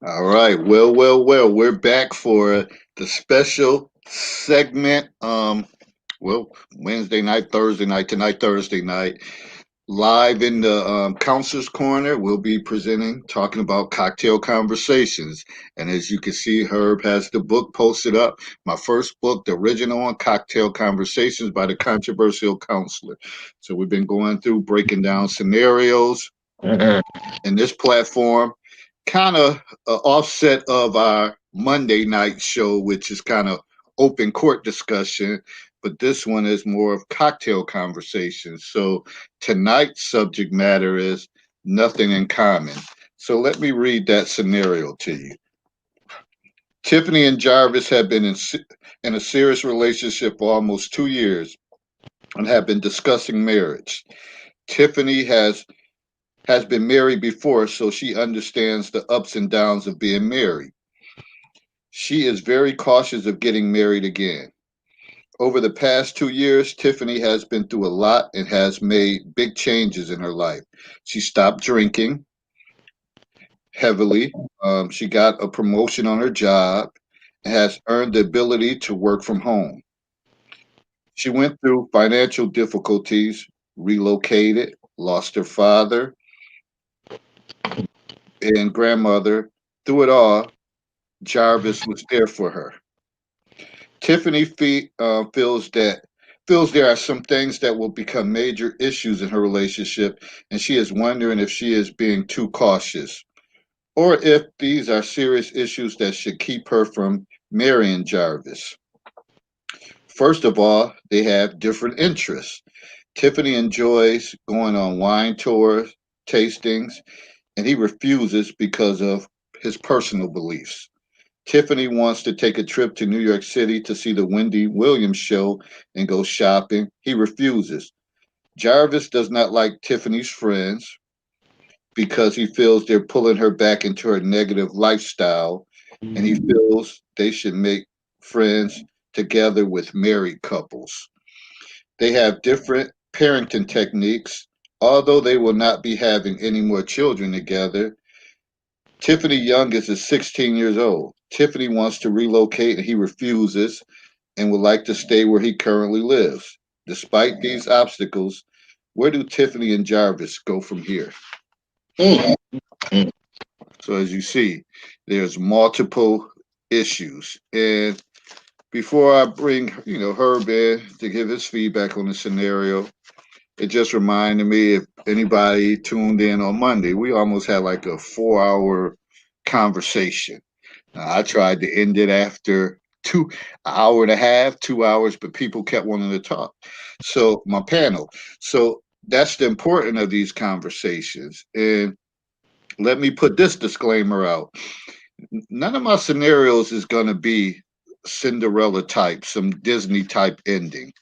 All right. Well. We're back for the special segment. Wednesday night, Thursday night, tonight, Thursday night. Live in the Counselor's Corner, we'll be presenting, talking about cocktail conversations. And as you can see, Herb has the book posted up. My first book, the original on cocktail conversations by the controversial counselor. So we've been going through breaking down scenarios in this platform, kind of offset of our Monday night show, which is kind of open court discussion, but this one is more of cocktail conversation. So tonight's subject matter is nothing in common. So let me read that scenario to you. Tiffany and Jarvis have been in a serious relationship for almost 2 years and have been discussing marriage. Tiffany has been married before, so she understands the ups and downs of being married. She is very cautious of getting married again. Over the past 2 years, Tiffany has been through a lot and has made big changes in her life. She stopped drinking heavily. She got a promotion on her job and has earned the ability to work from home. She went through financial difficulties, relocated, lost her father and grandmother. Through it all, Jarvis was there for her. Tiffany feels there are some things that will become major issues in her relationship, and she is wondering if she is being too cautious, or if these are serious issues that should keep her from marrying Jarvis. First of all, they have different interests. Tiffany enjoys going on wine tours, tastings, and he refuses because of his personal beliefs. Tiffany wants to take a trip to New York City to see the Wendy Williams show and go shopping. He refuses. Jarvis does not like Tiffany's friends because he feels they're pulling her back into her negative lifestyle, and he feels they should make friends together with married couples. They have different parenting techniques. Although they will not be having any more children together, Tiffany youngest is 16 years old. Tiffany wants to relocate and he refuses and would like to stay where he currently lives. Despite these obstacles, where do Tiffany and Jarvis go from here? Mm, mm. So as you see, there's multiple issues. And before I bring, Herb in to give his feedback on the scenario, it just reminded me if anybody tuned in on Monday, we almost had like a 4 hour conversation. I tried to end it after an hour and a half, 2 hours, but people kept wanting to talk. So my panel. So that's the importance of these conversations. And let me put this disclaimer out. None of my scenarios is going to be Cinderella type, some Disney type ending.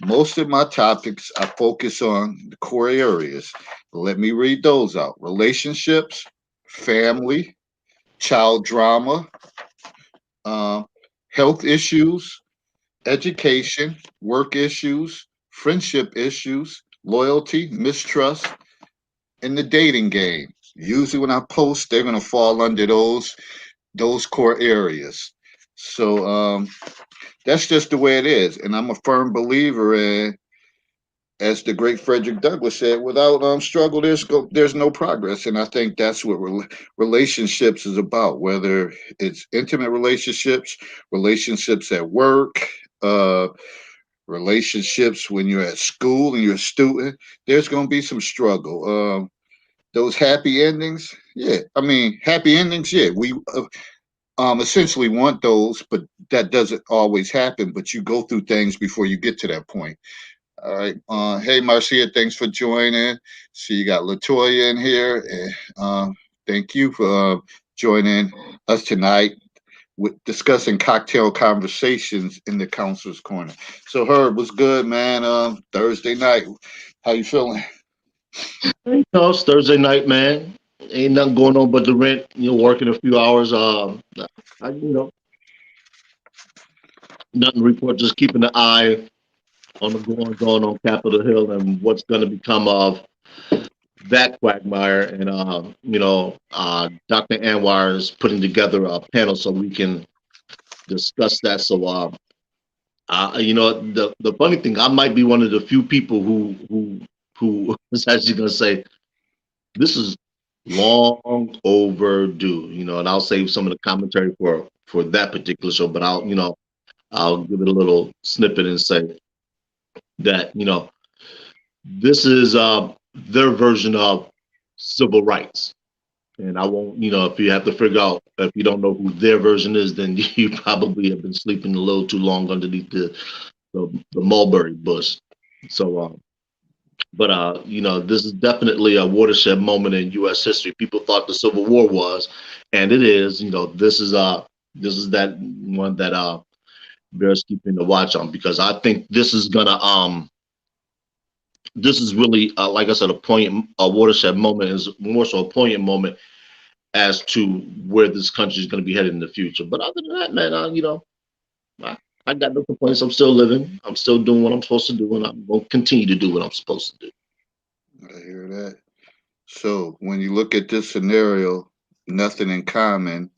Most of my topics I focus on the core areas. Let me read those out. Relationships, family, child drama, uh, health issues, education, work issues, friendship issues, loyalty, mistrust, and the dating game. Usually, when I post, they're going to fall under those core areas. So that's just the way it is, and I'm a firm believer in, as the great Frederick Douglass said, without struggle, there's no progress. And I think that's what relationships is about. Whether it's intimate relationships, relationships at work, uh, relationships when you're at school and you're a student, there's going to be some struggle. Those happy endings, yeah. I mean, happy endings, yeah. We essentially want those, but that doesn't always happen. But you go through things before you get to that point. All right. Hey, Marcia, thanks for joining. See, you got Latoya in here. And, thank you for joining us tonight with discussing cocktail conversations in the counselor's corner. So, Herb, what's good, man? Thursday night. How you feeling? It's Thursday night, man. Ain't nothing going on but the rent. Working a few hours. I, nothing to report. Just keeping the eye on the goings on Capitol Hill and what's going to become of that quagmire, and Dr. Anwar is putting together a panel so we can discuss that. So, the funny thing, I might be one of the few people who is actually going to say this is long overdue. And I'll save some of the commentary for that particular show, but I'll give it a little snippet and say that this is their version of civil rights. And I won't, if you have to figure out, if you don't know who their version is, then you probably have been sleeping a little too long underneath the mulberry bush. So, this is definitely a watershed moment in U.S. history. People thought the Civil War was, and it is. This is that one that bears keeping the watch on, because I think this is really, like I said, a watershed moment, is more so a poignant moment as to where this country is going to be headed in the future. But other than that, man, I, I got no complaints. I'm still living. I'm still doing what I'm supposed to do, and I'm going to continue to do what I'm supposed to do. I hear that. So when you look at this scenario, nothing in common.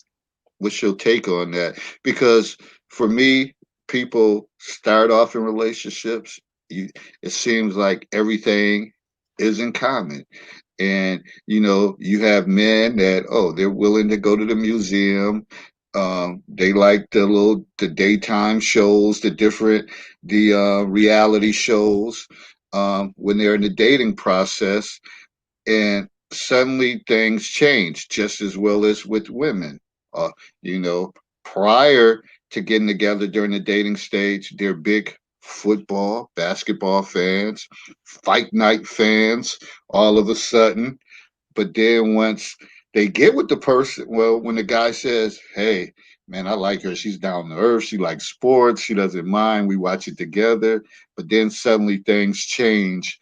What's your take on that? Because for me, people start off in relationships. You, it seems like everything is in common. And you have men that, oh, they're willing to go to the museum. They like the daytime shows, the reality shows. When they're in the dating process, and suddenly things change, just as well as with women. Uh, you know, Prior to getting together during the dating stage, they're big football, basketball fans, fight night fans. All of a sudden, but then once they get with the person, well, when the guy says, "Hey, man, I like her. She's down to earth. She likes sports. She doesn't mind. We watch it together." But then suddenly things change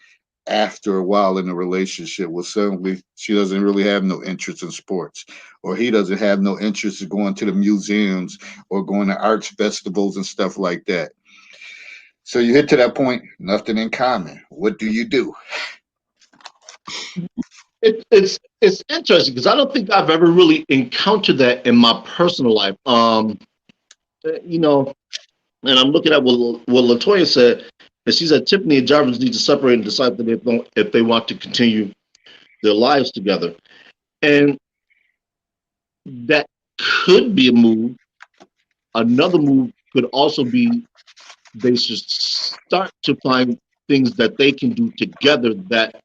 after a while in the relationship. Well, suddenly she doesn't really have no interest in sports, or he doesn't have no interest in going to the museums or going to arts festivals and stuff like that. So you hit to that point, nothing in common. What do you do? It's interesting because I don't think I've ever really encountered that in my personal life. You know, and I'm looking at what Latoya said, and she said Tiffany and Jarvis need to separate and decide that if they want to continue their lives together, and that could be a move. Another move could also be they should start to find things that they can do together that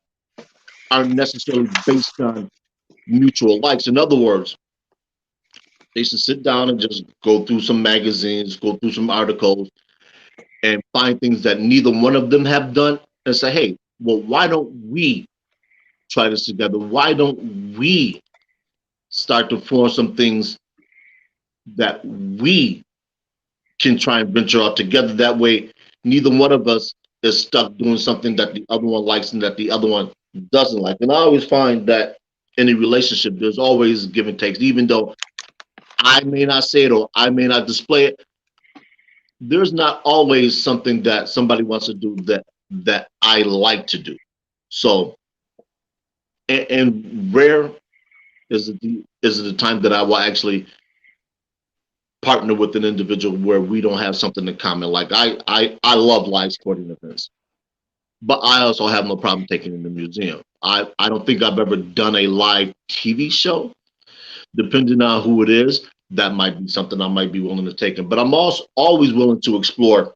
aren't necessarily based on mutual likes. In other words, they should sit down and just go through some magazines, go through some articles, and find things that neither one of them have done and say, hey, well, why don't we try this together? Why don't we start to form some things that we can try and venture out together? That way, neither one of us is stuck doing something that the other one likes and that the other one doesn't like. And I always find that in a relationship, there's always give and takes, even though I may not say it or I may not display it. There's not always something that somebody wants to do that I like to do. So, and rare is it the time that I will actually partner with an individual where we don't have something in common. Like I love live sporting events, but I also have no problem taking in the museum. I don't think I've ever done a live TV show. Depending on who it is, that might be something I might be willing to take in. But I'm also always willing to explore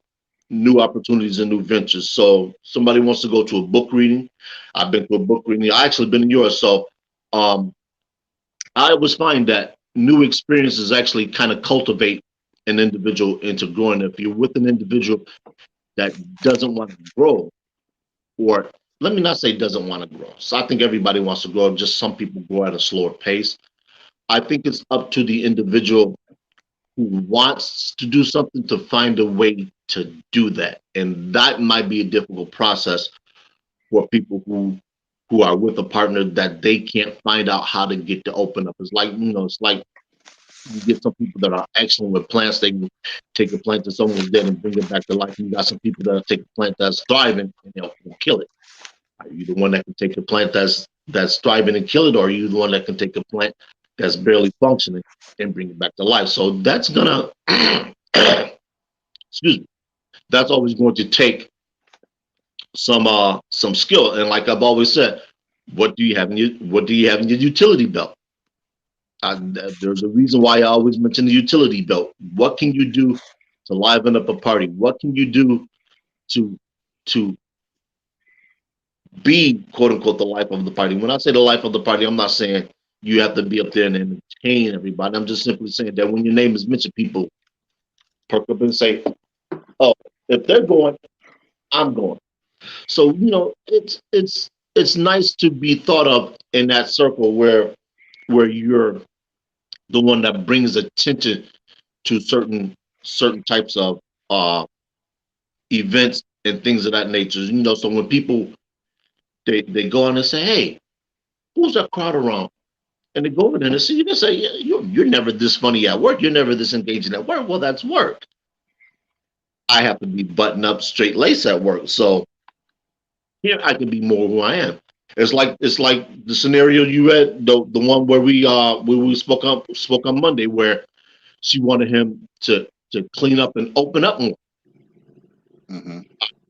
new opportunities and new ventures. So somebody wants to go to a book reading. I've been to a book reading. I actually been in yours. So um, I always find that new experiences actually kind of cultivate an individual into growing. If you're with an individual that doesn't want to grow, or let me not say doesn't want to grow. So I think everybody wants to grow. Just some people grow at a slower pace. I think it's up to the individual who wants to do something to find a way to do that. And that might be a difficult process for people who are with a partner that they can't find out how to get to open up. It's like, it's like you get some people that are excellent with plants. They can take a plant that someone's dead and bring it back to life. And you got some people that take a plant that's thriving and they'll kill it. Are you the one that can take a plant that's that's thriving and kill it, or are you the one that can take a plant that's barely functioning and bring it back to life? So that's gonna excuse me. That's always going to take some skill. And like I've always said, what do you have in your utility belt? There's a reason why I always mention the utility belt. What can you do to liven up a party? What can you do to to be quote unquote the life of the party? When I say the life of the party, I'm not saying you have to be up there and entertain everybody. I'm just simply saying that when your name is mentioned, people perk up and say, "Oh, if they're going, I'm going." So it's nice to be thought of in that circle where you're the one that brings attention to certain types of uh, events and things of that nature. So when people they go on and say, "Hey, who's that crowd around?" And they go over there and see you can say, "Yeah, you're never this funny at work. You're never this engaging at work." Well, that's work. I have to be buttoned up, straight lace at work. So here I can be more who I am. It's like the scenario you read, the one where we spoke on Monday, where she wanted him to clean up and open up more. Hmm.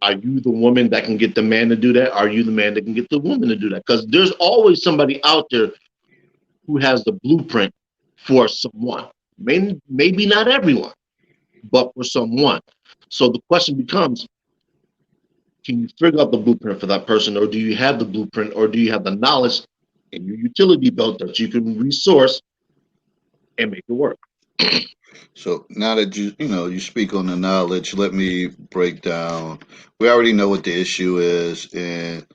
Are you the woman that can get the man to do that? Are you the man that can get the woman to do that? Because there's always somebody out there who has the blueprint for someone. Maybe not everyone, but for someone. So the question becomes, can you figure out the blueprint for that person, or do you have the blueprint, or do you have the knowledge in your utility belt that you can resource and make it work? So now that you speak on the knowledge, let me break down. We already know what the issue is, and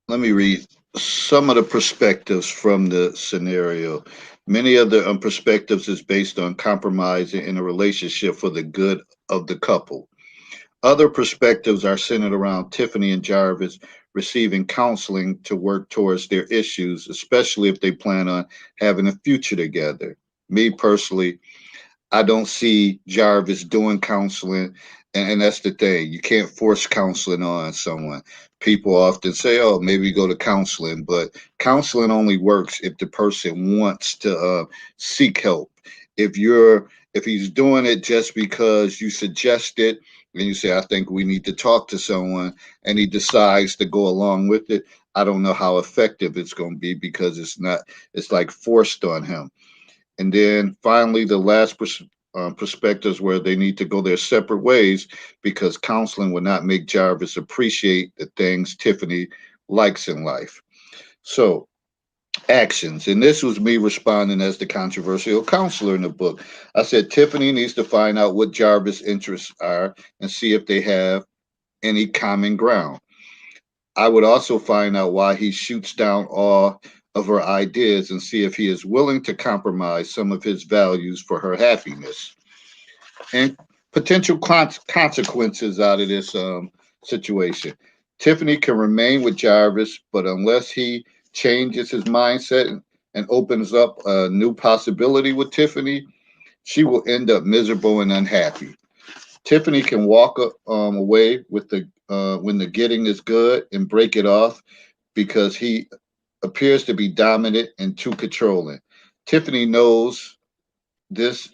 let me read some of the perspectives from the scenario. Many of the perspectives is based on compromising in a relationship for the good of the couple. Other perspectives are centered around Tiffany and Jarvis receiving counseling to work towards their issues, especially if they plan on having a future together. Me personally, I don't see Jarvis doing counseling, and that's the thing. You can't force counseling on someone. People often say, "Oh, maybe go to counseling," but counseling only works if the person wants to seek help. If he's doing it just because you suggest it, and you say, "I think we need to talk to someone," and he decides to go along with it, I don't know how effective it's going to be because it's not. It's like forced on him. And then finally, the last perspectives where they need to go their separate ways because counseling will not make Jarvis appreciate the things Tiffany likes in life. So, actions. And this was me responding as the controversial counselor in the book. I said Tiffany needs to find out what Jarvis' interests are and see if they have any common ground. I would also find out why he shoots down all of her ideas and see if he is willing to compromise some of his values for her happiness. And potential consequences out of this situation. Tiffany can remain with Jarvis, but unless he changes his mindset and opens up a new possibility with Tiffany, she will end up miserable and unhappy. Tiffany can walk away with the when the getting is good and break it off because he appears to be dominant and too controlling. Tiffany knows this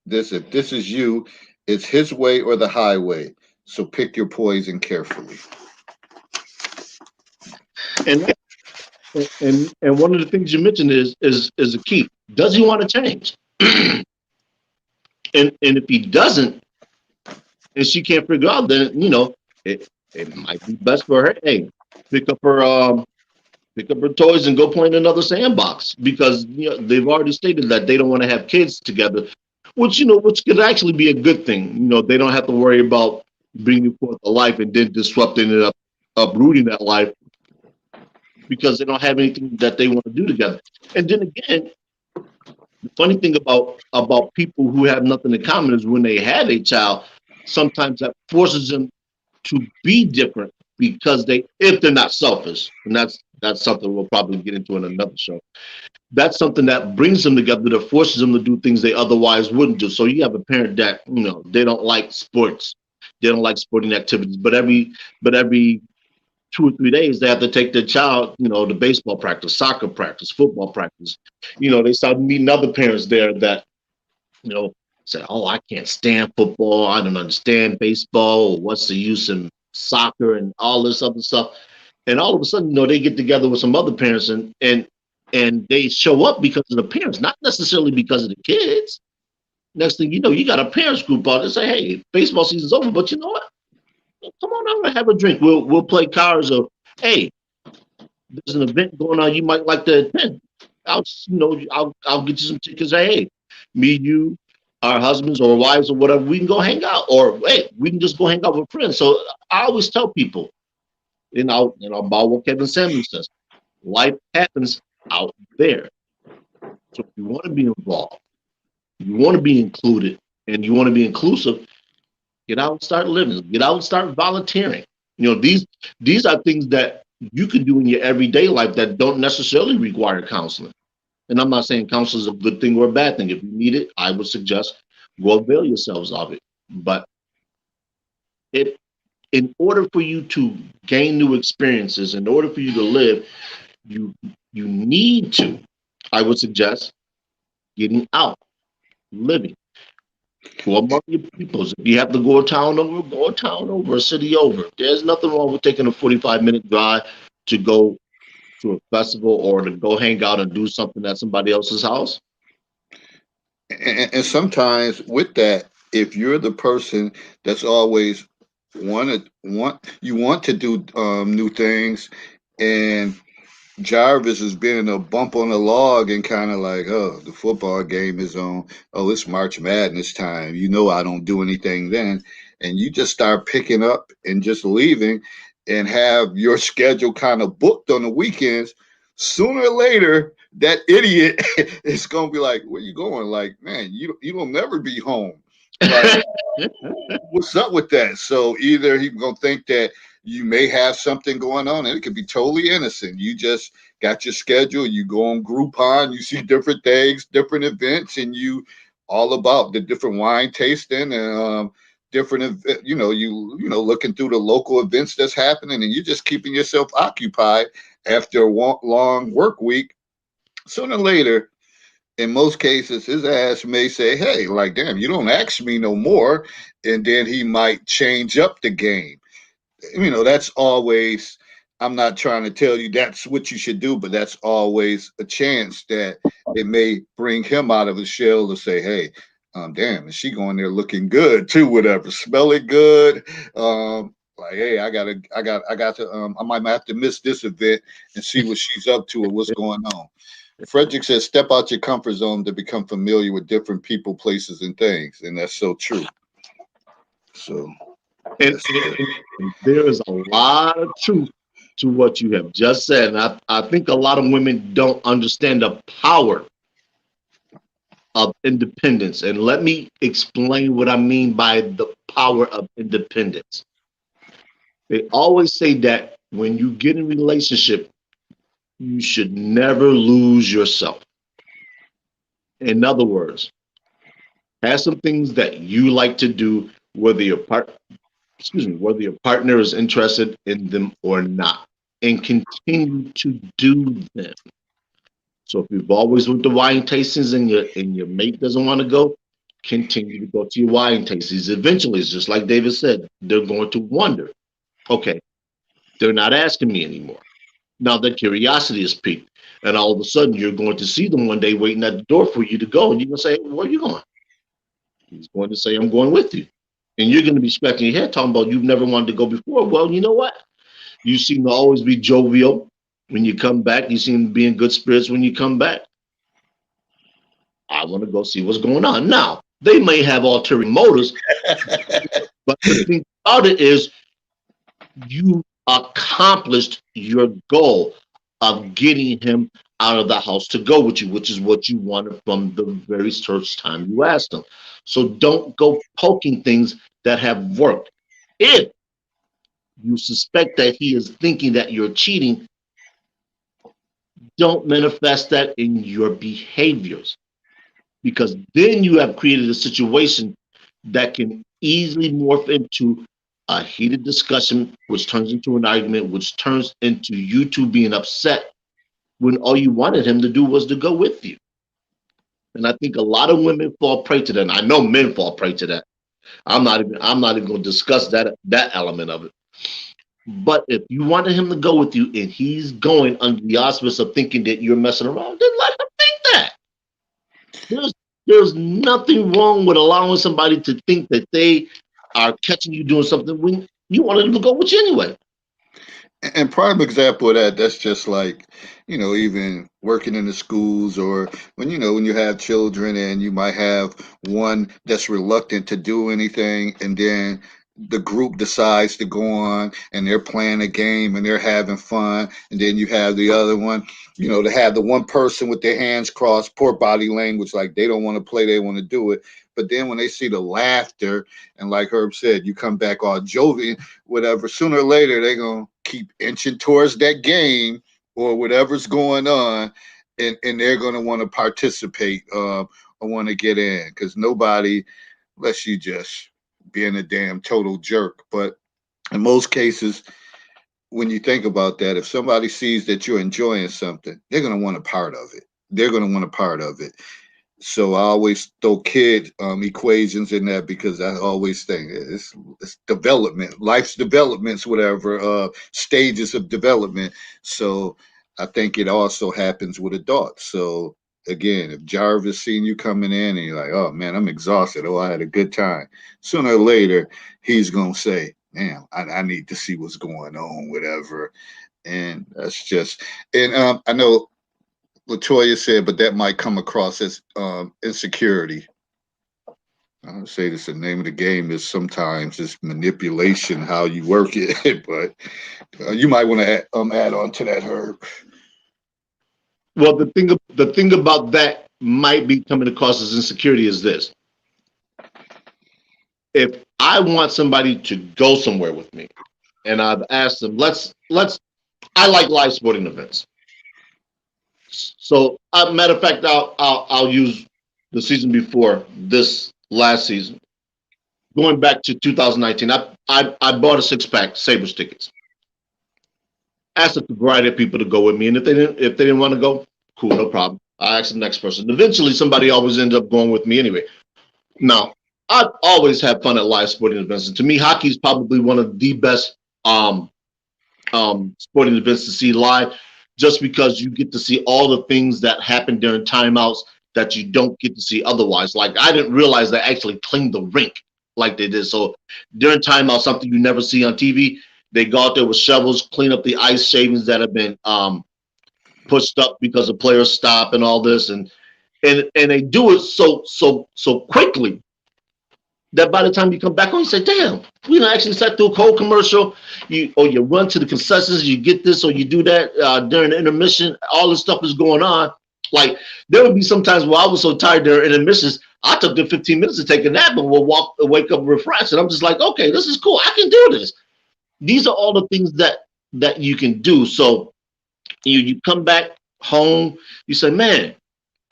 if this is you, it's his way or the highway. So pick your poison carefully. And and one of the things you mentioned is a key. Does he want to change? And if he doesn't, and she can't figure out, then it might be best for her. Hey, pick up her pick up her toys and go play in another sandbox because they've already stated that they don't want to have kids together, which could actually be a good thing. They don't have to worry about bringing forth a life and then disrupting it, uprooting that life because they don't have anything that they want to do together. And then again, the funny thing about people who have nothing in common is when they have a child, sometimes that forces them to be different because if they're not selfish, and that's something we'll probably get into in another show. That's something that brings them together, that forces them to do things they otherwise wouldn't do. So you have a parent that they don't like sports, they don't like sporting activities, but every 2 or 3 days, they have to take their child, to baseball practice, soccer practice, football practice. They start meeting other parents there that, you know, say, oh, I can't stand football. I don't understand baseball. Or what's the use in soccer and all this other stuff? And all of a sudden, they get together with some other parents and they show up because of the parents, not necessarily because of the kids. Next thing you know, you got a parents group out and say, hey, baseball season's over, but you know what? Come on over and have a drink. We'll play cards, or hey, there's an event going on you might like to attend. I'll get you some tickets. Hey, me, you, our husbands or wives or whatever, we can go hang out, or hey, we can just go hang out with friends. So I always tell people, about what Kevin Samuel says, life happens out there. So if you want to be involved, you want to be included, and you want to be inclusive, get out and start living. Get out and start volunteering. These are things that you can do in your everyday life that don't necessarily require counseling. And I'm not saying counseling is a good thing or a bad thing. If you need it, I would suggest go avail yourselves of it. But it, in order for you to gain new experiences, in order for you to live, you you need to, I would suggest, getting out, living. Go among your peoples. If you have to go a town over, a city over. There's nothing wrong with taking a 45-minute drive to go to a festival or to go hang out and do something at somebody else's house. And sometimes with that, if you're the person that's always want to do new things, and Jarvis has been a bump on the log and kind of like, oh, the football game is on. Oh, it's March Madness time. I don't do anything then. And you just start picking up and just leaving and have your schedule kind of booked on the weekends. Sooner or later, that idiot is going to be like, where you going? Like, man, you don't never be home. Like, what's up with that? So either he's gonna think that you may have something going on, and it could be totally innocent. You just got your schedule. You go on Groupon. You see different things, different events, and you all about the different wine tasting and different. Looking through the local events that's happening, and you're just keeping yourself occupied after a long work week. Sooner or later, in most cases, his ass may say, hey, like, damn, you don't ask me no more. And then he might change up the game. That's always, I'm not trying to tell you that's what you should do, but that's always a chance that it may bring him out of his shell to say, hey, damn, is she going there looking good too, whatever, smelling good? Like, hey, I might have to miss this event and see what she's up to or what's going on. Frederick says, step out your comfort zone to become familiar with different people, places, and things. And that's so true. So, And there is a lot of truth to what you have just said. And I think a lot of women don't understand the power of independence. And let me explain what I mean by the power of independence. They always say that when you get in a relationship, you should never lose yourself. In other words, have some things that you like to do, whether your partner is interested in them or not, and continue to do them. So if you've always went to wine tastings and your mate doesn't want to go, continue to go to your wine tastings. Eventually, it's just like David said, they're going to wonder, okay, they're not asking me anymore. Now that curiosity is piqued, and all of a sudden you're going to see them one day waiting at the door for you to go, and you're going to say, where are you going? He's going to say, I'm going with you. And you're going to be scratching your head talking about you've never wanted to go before. Well, you know what? You seem to always be jovial when you come back. You seem to be in good spirits when you come back. I want to go see what's going on. Now, they may have ulterior motives, but the thing about it is you accomplished your goal of getting him out of the house to go with you, which is what you wanted from the very first time you asked him. So don't go poking things that have worked. If you suspect that he is thinking that you're cheating, don't manifest that in your behaviors, because then you have created a situation that can easily morph into a heated discussion, which turns into an argument, which turns into you two being upset when all you wanted him to do was to go with you. And I think a lot of women fall prey to that. And I know men fall prey to that. I'm not even going to discuss that element of it. But if you wanted him to go with you and he's going under the auspice of thinking that you're messing around, then let him think that. There's there's nothing wrong with allowing somebody to think that they are catching you doing something when you wanted them to go with you anyway. And prime example of that, that's just like, even working in the schools, or when, when you have children and you might have one that's reluctant to do anything, and then the group decides to go on and they're playing a game and they're having fun. And then you have the other one, to have the one person with their hands crossed, poor body language, like they don't want to play, they want to do it. But then when they see the laughter, and like Herb said, you come back all jovial, whatever, sooner or later they're gonna keep inching towards that game or whatever's going on, and they're gonna want to participate, or want to get in, because nobody lets you just being a damn total jerk. But in most cases, when you think about that, if somebody sees that you're enjoying something, they're gonna want a part of it. They're gonna want a part of it. So I always throw kid equations in there, because I always think it's development, life's developments, whatever, stages of development. So I think it also happens with adults. So again, if Jarvis seen you coming in and you're like, oh man, I'm exhausted. Oh, I had a good time. Sooner or later, he's gonna say, man, I need to see what's going on, whatever. And that's just, and I know Latoya said, but that might come across as insecurity. I would say this, the name of the game is sometimes it's manipulation, how you work it. But you might want to add on to that, Herb. Well, the thing about that might be coming across as insecurity is this: if I want somebody to go somewhere with me, and I've asked them, let's. I like live sporting events. So, matter of fact, I'll use the season before this last season, going back to 2019. I bought a 6 pack Sabres tickets. Asked a variety of people to go with me, and if they didn't want to go, cool, no problem. I asked the next person. Eventually, somebody always ended up going with me anyway. Now, I've always had fun at live sporting events, and to me, hockey is probably one of the best sporting events to see live, just because you get to see all the things that happen during timeouts that you don't get to see otherwise. Like, I didn't realize they actually cleaned the rink like they did. So during timeout, something you never see on TV, they go out there with shovels, clean up the ice shavings that have been pushed up because the players stop and all this, and they do it so quickly that by the time you come back on, you say, "Damn, we done actually sat through a whole commercial." You run to the concessions, you get this or you do that during the intermission. All this stuff is going on. Like, there would be some times where I was so tired during intermissions, I took the 15 minutes to take a nap and will wake up refreshed, and I'm just like, "Okay, this is cool. I can do this." These are all the things that you can do. So you come back home, you say, "Man,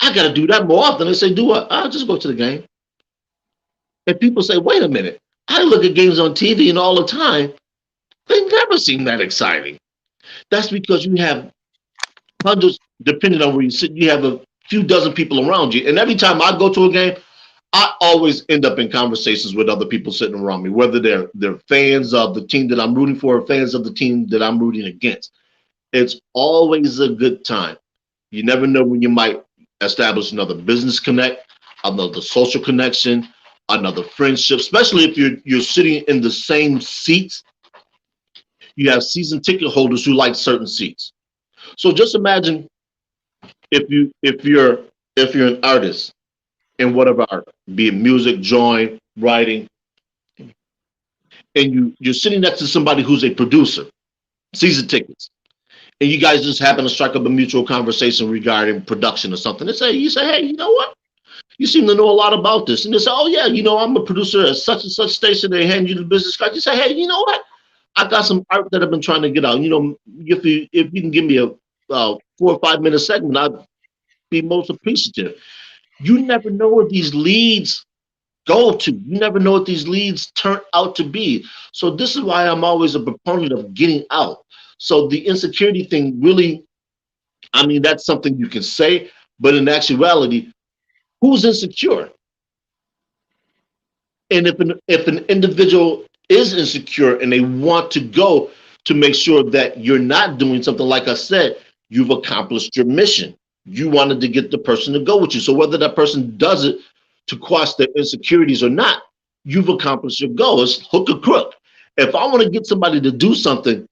I got to do that more often." They say, "Do what?" "I'll just go to the game." And people say, "Wait a minute. I look at games on TV and all the time. They never seem that exciting." That's because you have hundreds, depending on where you sit, you have a few dozen people around you. And every time I go to a game, I always end up in conversations with other people sitting around me, whether they're fans of the team that I'm rooting for or fans of the team that I'm rooting against. It's always a good time. You never know when you might establish another business connect, another social connection, another friendship, especially if you're sitting in the same seats. You have season ticket holders who like certain seats. So just imagine if you're an artist in whatever art, be it music, drawing, writing, and you're sitting next to somebody who's a producer, season tickets, and you guys just happen to strike up a mutual conversation regarding production or something. You say, "Hey, you know what? You seem to know a lot about this." And they say, "Oh yeah, I'm a producer at such and such station." They hand you the business card. You say, "Hey, you know what? I got some art that I've been trying to get out. If you can give me a 4 or 5 minute segment, I'd be most appreciative." You never know where these leads go to. You never know what these leads turn out to be. So this is why I'm always a proponent of getting out. So the insecurity thing really, I mean, that's something you can say, but in actuality, who's insecure? And if an individual is insecure and they want to go to make sure that you're not doing something, like I said, you've accomplished your mission. You wanted to get the person to go with you. So whether that person does it to quash their insecurities or not, you've accomplished your goal. It's hook or crook. If I want to get somebody to do something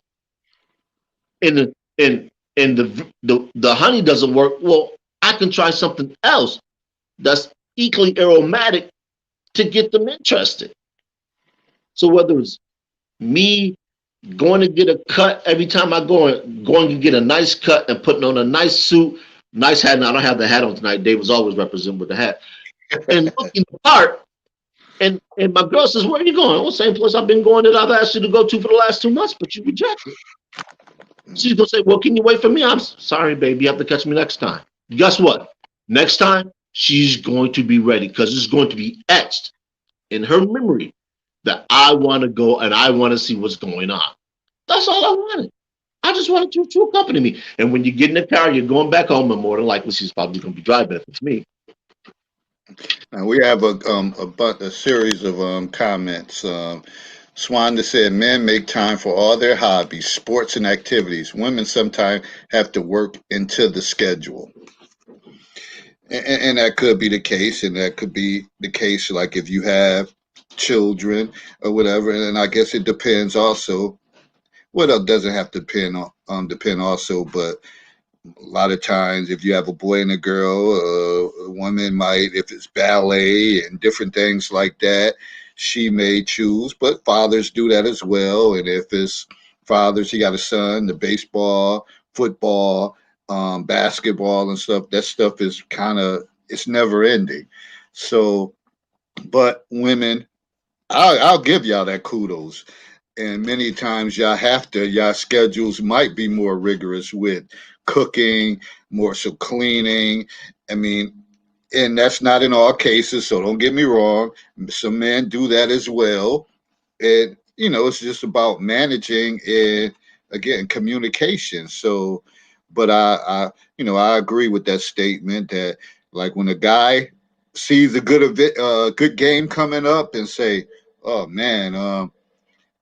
and the honey doesn't work, well, I can try something else that's equally aromatic to get them interested. So whether it's me going to get a cut every time I going to get a nice cut and putting on a nice suit, nice hat. Now I don't have the hat on tonight. Dave was always represented with the hat and looking the part. And my girl says, "Where are you going?" Well, same place I've been going that I've asked you to go to for the last 2 months, but you rejected. She's gonna say, "Well, can you wait for me?" I'm sorry, baby. You have to catch me next time. Guess what? Next time she's going to be ready because it's going to be etched in her memory that I want to go and I want to see what's going on. That's all I wanted. I just wanted you to accompany me. And when you get in the car, you're going back home, and more than likely, she's probably going to be driving if it's me. Now we have a series of comments. Swanda said, "Men make time for all their hobbies, sports, and activities. Women sometimes have to work into the schedule." And that could be the case, and that could be the case like if you have children or whatever. And I guess it depends also. Well, it doesn't have to depend also, but a lot of times if you have a boy and a girl, a woman might, if it's ballet and different things like that, she may choose, but fathers do that as well. And if it's fathers, he got a son, the baseball, football, basketball and stuff, that stuff is kind of, it's never ending. So, but women, I'll give y'all that kudos. And many times y'all schedules might be more rigorous with cooking, more so cleaning. I mean, and that's not in all cases, so don't get me wrong. Some men do that as well. And, it's just about managing and, again, communication. So, but I agree with that statement that, like, when a guy sees a good game coming up and say, oh man,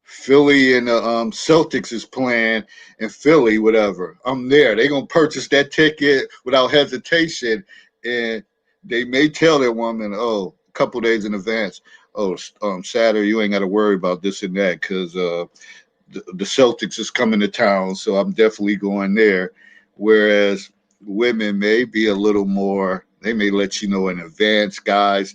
Philly and the Celtics is playing in Philly, whatever. I'm there. They're gonna purchase that ticket without hesitation, and they may tell their woman, "Oh, a couple days in advance. Oh, Saturday, you ain't got to worry about this and that because the Celtics is coming to town, so I'm definitely going there." Whereas women may be a little more. They may let you know in advance, guys.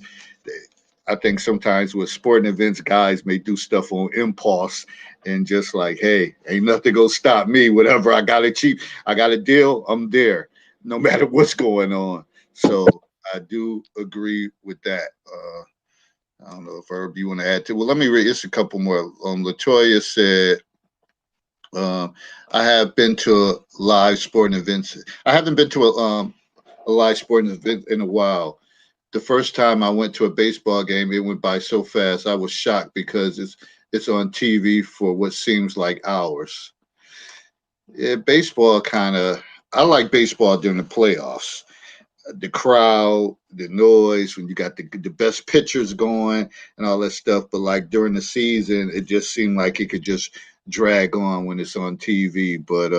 I think sometimes with sporting events, guys may do stuff on impulse and just like, hey, ain't nothing gonna stop me. Whatever I got it cheap, I got a deal, I'm there, no matter what's going on. So I do agree with that. I don't know if Herb you want to add to. Well, let me read. It's a couple more. Latoya said, "I have been to live sporting events. I haven't been to a live sporting event in a while. The first time I went to a baseball game, it went by so fast. I was shocked because it's on TV for what seems like hours. Yeah, baseball kind of. I like baseball during the playoffs. The crowd, the noise, when you got the best pitchers going and all that stuff. But like during the season, it just seemed like it could just drag on when it's on TV. But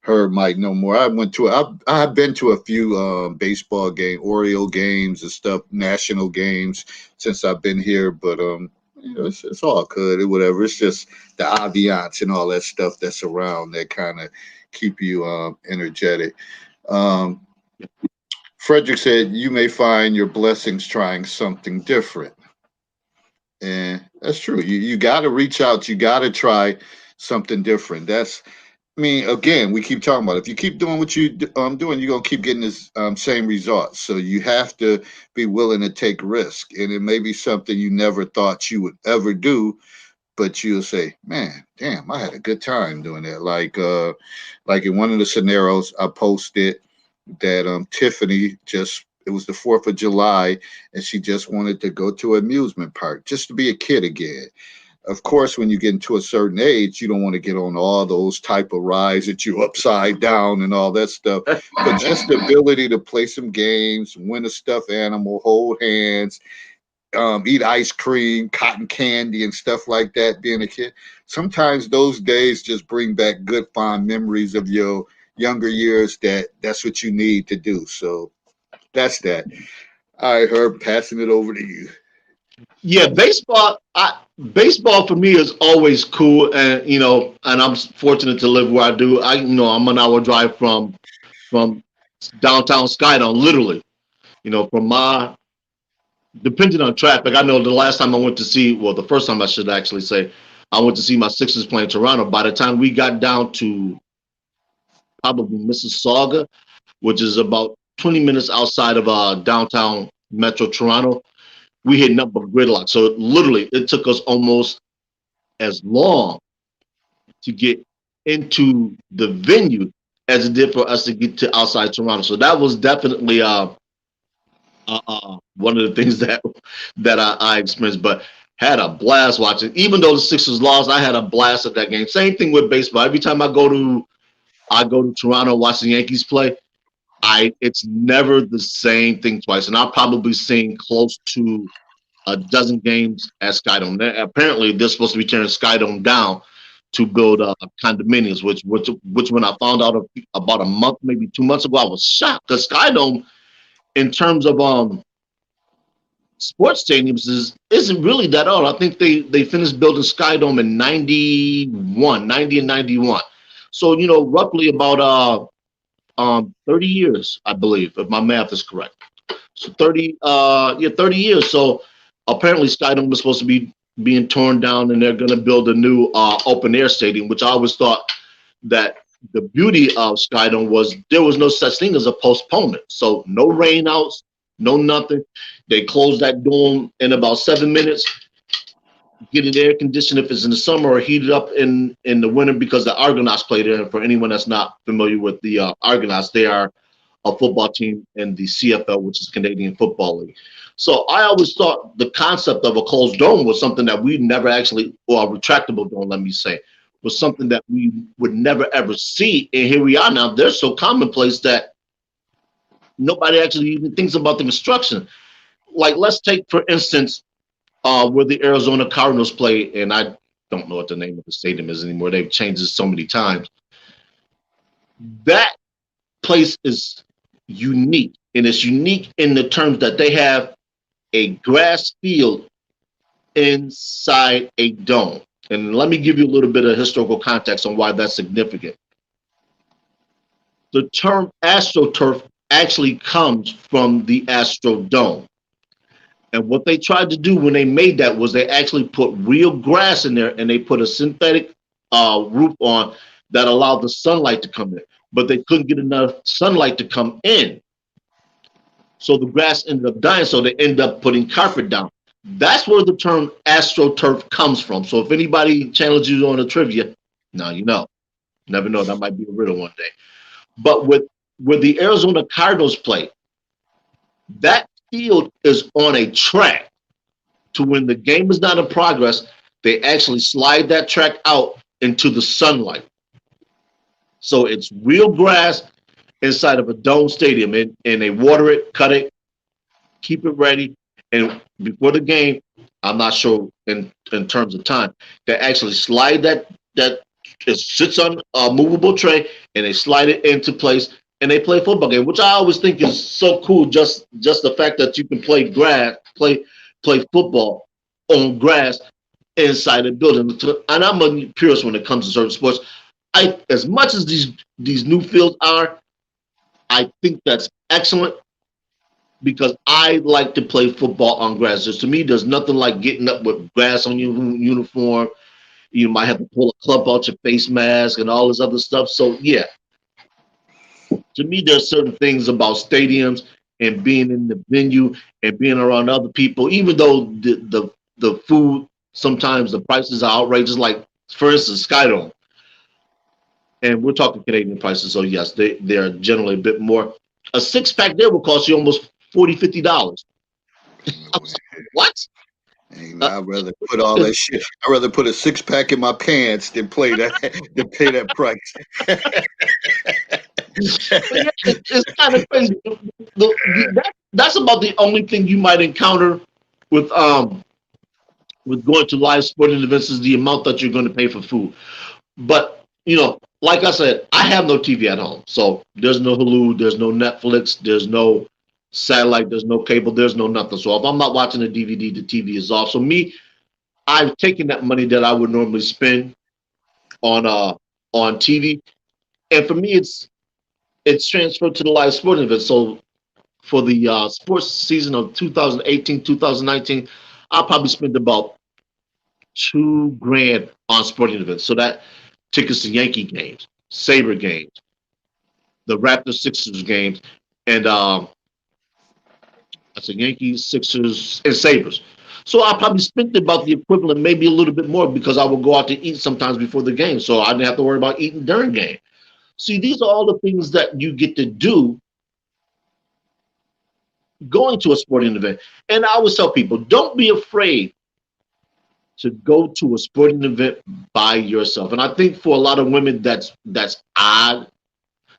her might know more. I've been to a few baseball Oriole games and stuff, national games since I've been here, but it's all good or whatever. It's just the ambiance and all that stuff that's around that kind of keep you energetic. Um, Frederick said you may find your blessings trying something different. And that's true. You got to reach out. You got to try something different. I mean, again, we keep talking about it. If you keep doing what you doing, you're gonna keep getting this same results. So you have to be willing to take risk, and it may be something you never thought you would ever do, but you'll say, "Man, damn, I had a good time doing that." Like in one of the scenarios I posted that Tiffany just It was the 4th of July, and she just wanted to go to an amusement park just to be a kid again. Of course, when you get into a certain age, you don't want to get on all those type of rides that you upside down and all that stuff. But just the ability to play some games, win a stuffed animal, hold hands, eat ice cream, cotton candy, and stuff like that. Being a kid, sometimes those days just bring back good, fond memories of your younger years. That's what you need to do. So that's that. All right, Herb, passing it over to you. Yeah, baseball for me is always cool, and and I'm fortunate to live where I do. I'm an hour drive from downtown Skydome, literally. From my depending on traffic. I know the last time I went to see, well, the first time I should actually say, I went to see my Sixers play in Toronto. By the time we got down to probably Mississauga, which is about 20 minutes outside of downtown Metro Toronto, we hit nothing but gridlock. So literally, it took us almost as long to get into the venue as it did for us to get to outside Toronto. So that was definitely one of the things that I experienced, but had a blast watching. Even though the Sixers lost, I had a blast at that game. Same thing with baseball. Every time I go to Toronto, watch the Yankees play. It's never the same thing twice, and I've probably seen close to a dozen games at Skydome. Apparently, they're supposed to be tearing Skydome down to build condominiums, which when I found out about a month, maybe 2 months ago, I was shocked because Skydome, in terms of sports stadiums, isn't really that old. I think they finished building Skydome in 90 and 91. So roughly about 30 years, I believe, if my math is correct. So 30 years. So apparently Skydome was supposed to be being torn down, and they're going to build a new open air stadium, which I always thought that the beauty of Skydome was there was no such thing as a postponement. So no rainouts, no nothing. They closed that dome in about 7 minutes, get it air conditioned if it's in the summer, or heat it up in the winter, because the Argonauts play there. And for anyone that's not familiar with the Argonauts, they are a football team in the CFL, which is Canadian Football League. So I always thought the concept of a closed dome was something that we never actually, or a retractable dome, let me say, was something that we would never ever see. And here we are now. They're so commonplace that nobody actually even thinks about the construction. Like, let's take, for instance, where the Arizona Cardinals play, and I don't know what the name of the stadium is anymore. They've changed it so many times. That place is unique, and it's unique in the terms that they have a grass field inside a dome. And let me give you a little bit of historical context on why that's significant. The term AstroTurf actually comes from the Astrodome. And what they tried to do when they made that was they actually put real grass in there, and they put a synthetic roof on that allowed the sunlight to come in. But they couldn't get enough sunlight to come in. So the grass ended up dying, so they ended up putting carpet down. That's where the term AstroTurf comes from. So if anybody challenges you on a trivia, now you know. Never know, that might be a riddle one day. But with the Arizona Cardinals play, that field is on a track to when the game is not in progress, they actually slide that track out into the sunlight. So it's real grass inside of a dome stadium, and they water it, cut it, keep it ready. And before the game, I'm not sure in terms of time, they actually slide that it sits on a movable tray, and they slide it into place, and they play a football game, which I always think is so cool. Just the fact that you can play football on grass inside a building. And I'm a purist when it comes to certain sports. As much as these new fields are, I think that's excellent, because I like to play football on grass. Just to me, there's nothing like getting up with grass on your uniform. You might have to pull a club out your face mask and all this other stuff. So yeah, to me, there's certain things about stadiums and being in the venue and being around other people, even though the food, sometimes the prices are outrageous. Like, for instance, Skydome. And we're talking Canadian prices, so yes, they are generally a bit more. A six-pack there will cost you almost $40, $50. I was like, what? And Uh, I'd rather put all that shit. I'd rather put a six pack in my pants than play that than pay that price. but yeah, it's kind of crazy. That's about the only thing you might encounter with um with going to live sporting events is the amount that you're going to pay for food. But like I said, I have no TV at home, so there's no Hulu, there's no Netflix, there's no satellite, there's no cable, there's no nothing. So if I'm not watching a DVD, the TV is off. So me, I've taken that money that I would normally spend on TV, and for me, it's transferred to the live sporting event. So for the sports season of 2018, 2019, I'll probably spend about 2 grand on sporting events. So that tickets to Yankee games, Sabre games, the Raptors Sixers games, and I said Yankees, Sixers, and Sabres. So I probably spent about the equivalent, maybe a little bit more, because I would go out to eat sometimes before the game. So I didn't have to worry about eating during game. See, these are all the things that you get to do going to a sporting event. And I always tell people, don't be afraid to go to a sporting event by yourself. And I think for a lot of women, that's odd.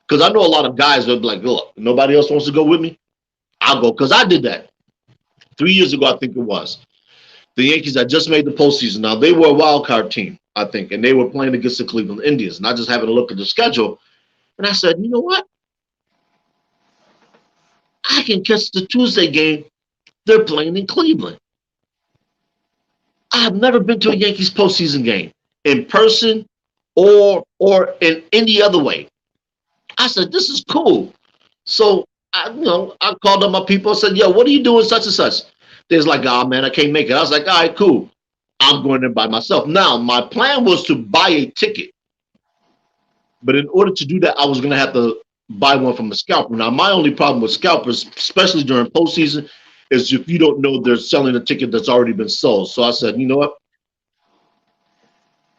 Because I know a lot of guys that be like, look, nobody else wants to go with me. I'll go. Because I did that 3 years ago, I think it was. The Yankees had just made the postseason. Now, they were a wild card team, I think, and they were playing against the Cleveland Indians. And I just happened to look at the schedule, and I said, you know what? I can catch the Tuesday game. They're playing in Cleveland. I have never been to a Yankees postseason game in person or in any other way. I said, this is cool. So I called up my people and said, yo, what are you doing such and such? They was like, oh man, I can't make it. I was like, all right, cool. I'm going there by myself. Now, my plan was to buy a ticket. But in order to do that, I was going to have to buy one from a scalper. Now, my only problem with scalpers, especially during postseason, is if you don't know they're selling a ticket that's already been sold. So I said, you know what?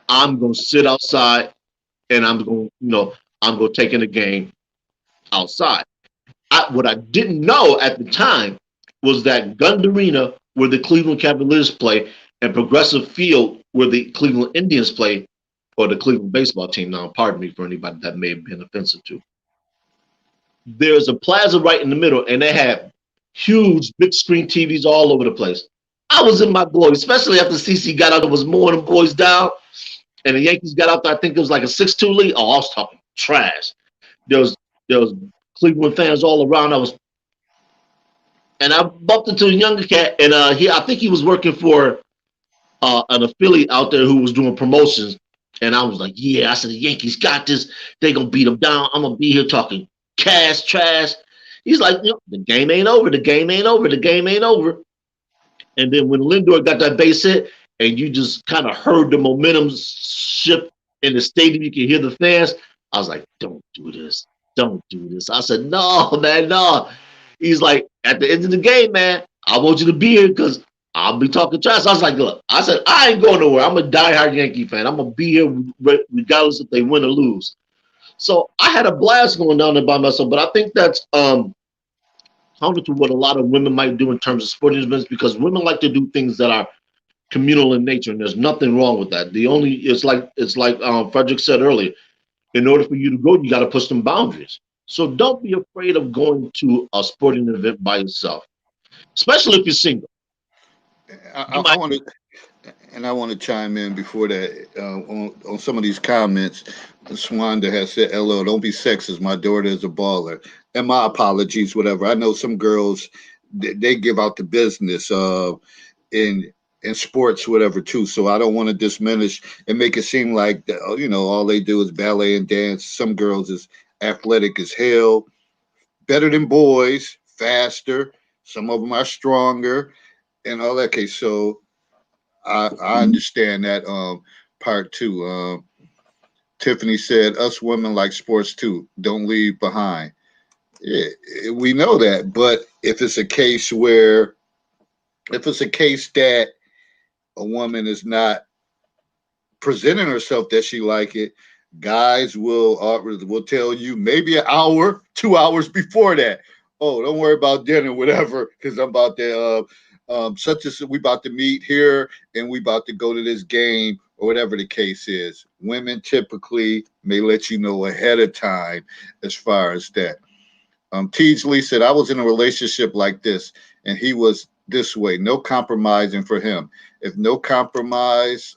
I'm going to sit outside and I'm going to take in the game outside. What I didn't know at the time was that Gund Arena, where the Cleveland Cavaliers play, and Progressive Field, where the Cleveland Indians play, or the Cleveland baseball team, now pardon me for anybody that may have been offensive to, there's a plaza right in the middle, and they have huge big screen TVs all over the place. I was in my glory, especially after CC got out and was mowing them boys down, and the Yankees got out there. I think it was like a 6-2 lead. Oh, I was talking trash. There was Cleveland fans all around. And I bumped into a younger cat, and I think he was working for an affiliate out there who was doing promotions. And I was like, yeah, I said, the Yankees got this. They going to beat them down. I'm going to be here talking cash, trash. He's like, the game ain't over. The game ain't over. The game ain't over. And then when Lindor got that base hit, and you just kind of heard the momentum shift in the stadium, you can hear the fans. I was like, don't do this. Don't do this. I said, no, man, no. He's like, at the end of the game, man, I want you to be here because I'll be talking trash. I was like, look, I said, I ain't going nowhere. I'm a diehard Yankee fan. I'm going to be here regardless if they win or lose. So I had a blast going down there by myself, but I think that's counter to what a lot of women might do in terms of sporting events, because women like to do things that are communal in nature, and there's nothing wrong with that. It's like Frederick said earlier, in order for you to go, you got to push some boundaries. So don't be afraid of going to a sporting event by yourself, especially if you're single. I want to, and I want to chime in before that on some of these comments. Swanda has said, "Hello, don't be sexist. My daughter is a baller." And my apologies, whatever. I know some girls they give out the business in sports, whatever, too. So I don't want to diminish and make it seem like all they do is ballet and dance. Some girls is athletic as hell, better than boys, faster. Some of them are stronger, and all that case. So I understand that part too. Tiffany said, "Us women like sports too. Don't leave behind." Yeah, we know that, but if it's a case that a woman is not presenting herself that she like it, guys will tell you maybe an hour, 2 hours before that. oh, don't worry about dinner, whatever, because I'm about to such as we about to meet here and we about to go to this game or whatever the case is. Women typically may let you know ahead of time as far as that. Teasley said, I was in a relationship like this and he was this way. No compromising for him. If no compromise,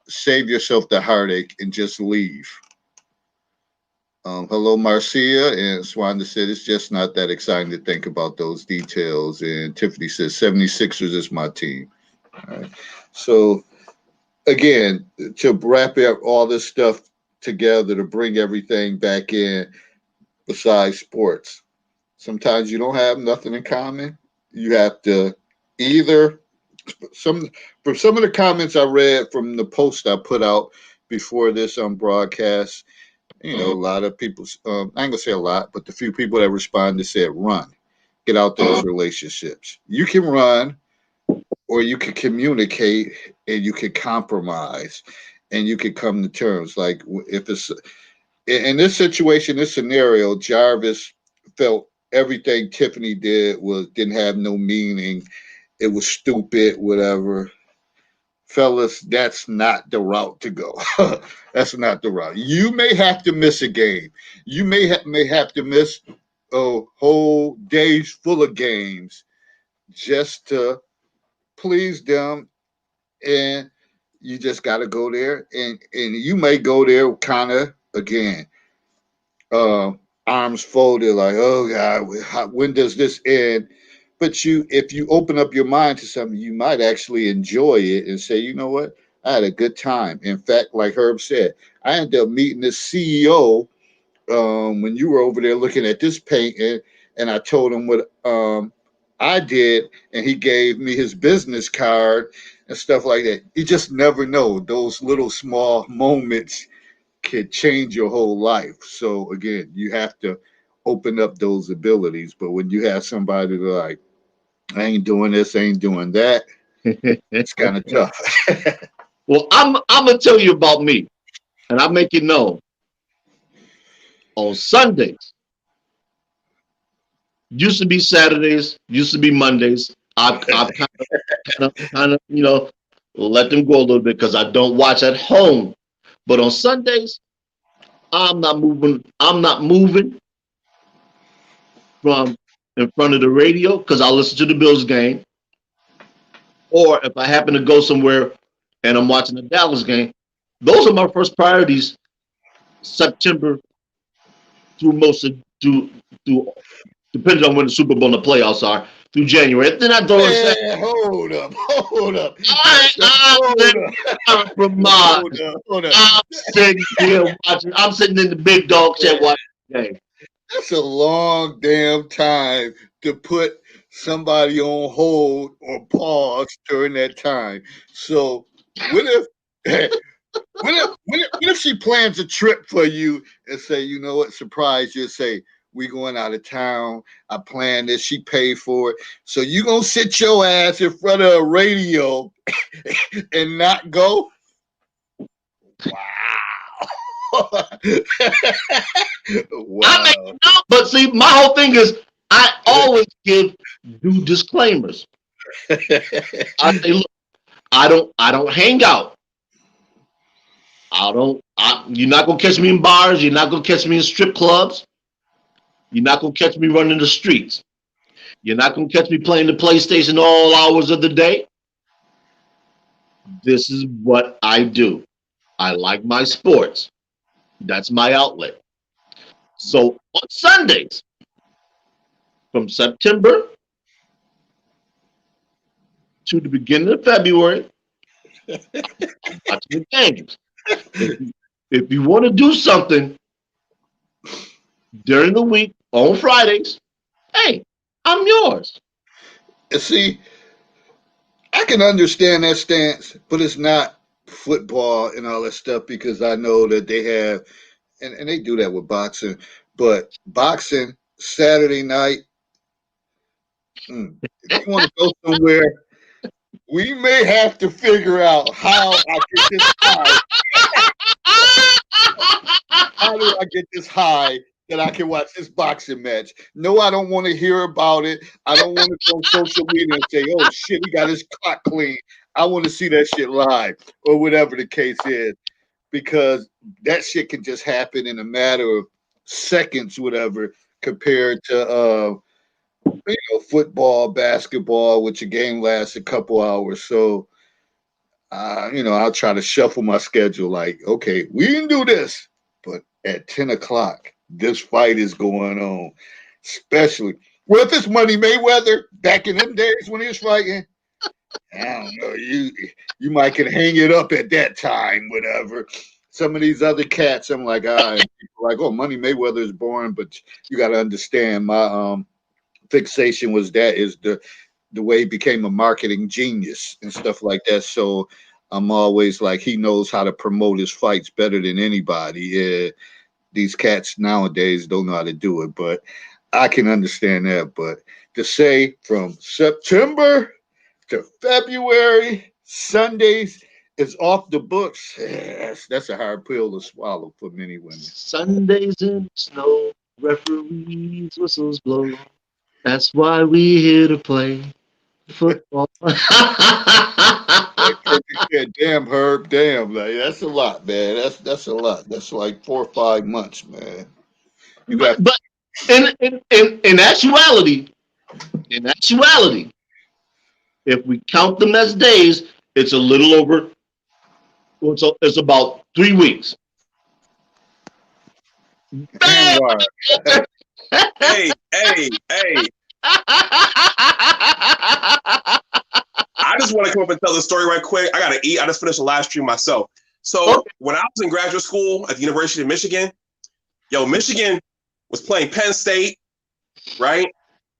save yourself the heartache and just leave. Hello, Marcia. And Swanda said, it's just not that exciting to think about those details. And Tiffany says, 76ers is my team. All right. So, again, to wrap up all this stuff together, to bring everything back in besides sports, sometimes you don't have nothing in common. You have to either, some from some of the comments I read from the post I put out before this broadcast, a lot of people, I ain't gonna say a lot, but the few people that responded said, run, get out those relationships. You can run or you can communicate and you can compromise and you can come to terms. Like if it's in this situation, this scenario, Jarvis felt everything Tiffany did didn't have no meaning. It was stupid, whatever. Fellas, that's not the route to go. That's not the route. You may have to miss a game. You may have to miss a whole days full of games just to please them, and you just got to go there. And you may go there kind of again, uh, arms folded, like, oh God, when does this end? But if you open up your mind to something, you might actually enjoy it and say, you know what, I had a good time. In fact, like Herb said, I ended up meeting this CEO when you were over there looking at this painting, and I told him what I did, and he gave me his business card and stuff like that. You just never know; those little small moments could change your whole life. So again, you have to open up those abilities. But when you have somebody like, I ain't doing this, I ain't doing that, it's kind of tough. Well, I'm gonna tell you about me, and I make it known. On Sundays, used to be Saturdays, used to be Mondays. I've kind of let them go a little bit because I don't watch at home. But on Sundays, I'm not moving. I'm not moving from in front of the radio because I listen to the Bills game. Or if I happen to go somewhere and I'm watching the Dallas game, those are my first priorities. September through most of through depending on when the Super Bowl and the playoffs are through January. Then I throw in Saturday. Man, hold up. I, Hold I'm up. from mine. Hold up. I'm sitting here watching. I'm sitting in the big dog chair watching the game. That's a long damn time to put somebody on hold or pause during that time. So what if what if she plans a trip for you and say, you know what, surprise you, say, we going out of town. I planned this, she paid for it. So you gonna sit your ass in front of a radio and not go? Wow. I make Wow. no, but see, my whole thing is I always give due disclaimers. I say, look, I don't hang out. You're not gonna catch me in bars. You're not gonna catch me in strip clubs. You're not gonna catch me running the streets. You're not gonna catch me playing the PlayStation all hours of the day. This is what I do. I like my sports. That's my outlet. So on Sundays, from September to the beginning of February, I'm watching the games. If if you want to do something during the week on Fridays, hey, I'm yours. And see, I can understand that stance, but it's not football and all that stuff because I know that they have, and they do that with boxing, but boxing, Saturday night, if you want to go somewhere, we may have to figure out how I get this high. How do I get this high that I can watch this boxing match. No, I don't want to hear about it. I don't want to go on social media and say, "Oh shit, he got his clock clean." I want to see that shit live or whatever the case is, because that shit can just happen in a matter of seconds, whatever, compared to football, basketball, which a game lasts a couple hours. So I'll try to shuffle my schedule. Like, okay, we can do this, but at 10 o'clock, this fight is going on. Especially, well, if it's Money Mayweather back in them days when he was fighting, I don't know. You might can hang it up at that time, whatever. Some of these other cats, I'm like, all right, like, oh, Money Mayweather is boring, but you got to understand my fixation was that is the way he became a marketing genius and stuff like that. So I'm always like, he knows how to promote his fights better than anybody. Yeah, these cats nowadays don't know how to do it, but I can understand that. But to say from September to February, Sundays is off the books, that's a hard pill to swallow for many women. Sundays in snow, referees whistles blow. That's why we here to play football. Like Turkey said, damn Herb, damn, like, that's a lot, man. That's a lot. That's like 4 or 5 months, man. You got But in actuality, in actuality, if we count them as days, it's a little over. It's about 3 weeks. and Bam! wire. Hey, hey, hey. I just want to come up and tell the story right quick. I got to eat. I just finished the live stream myself. So when I was in graduate school at the University of Michigan, Michigan was playing Penn State, right?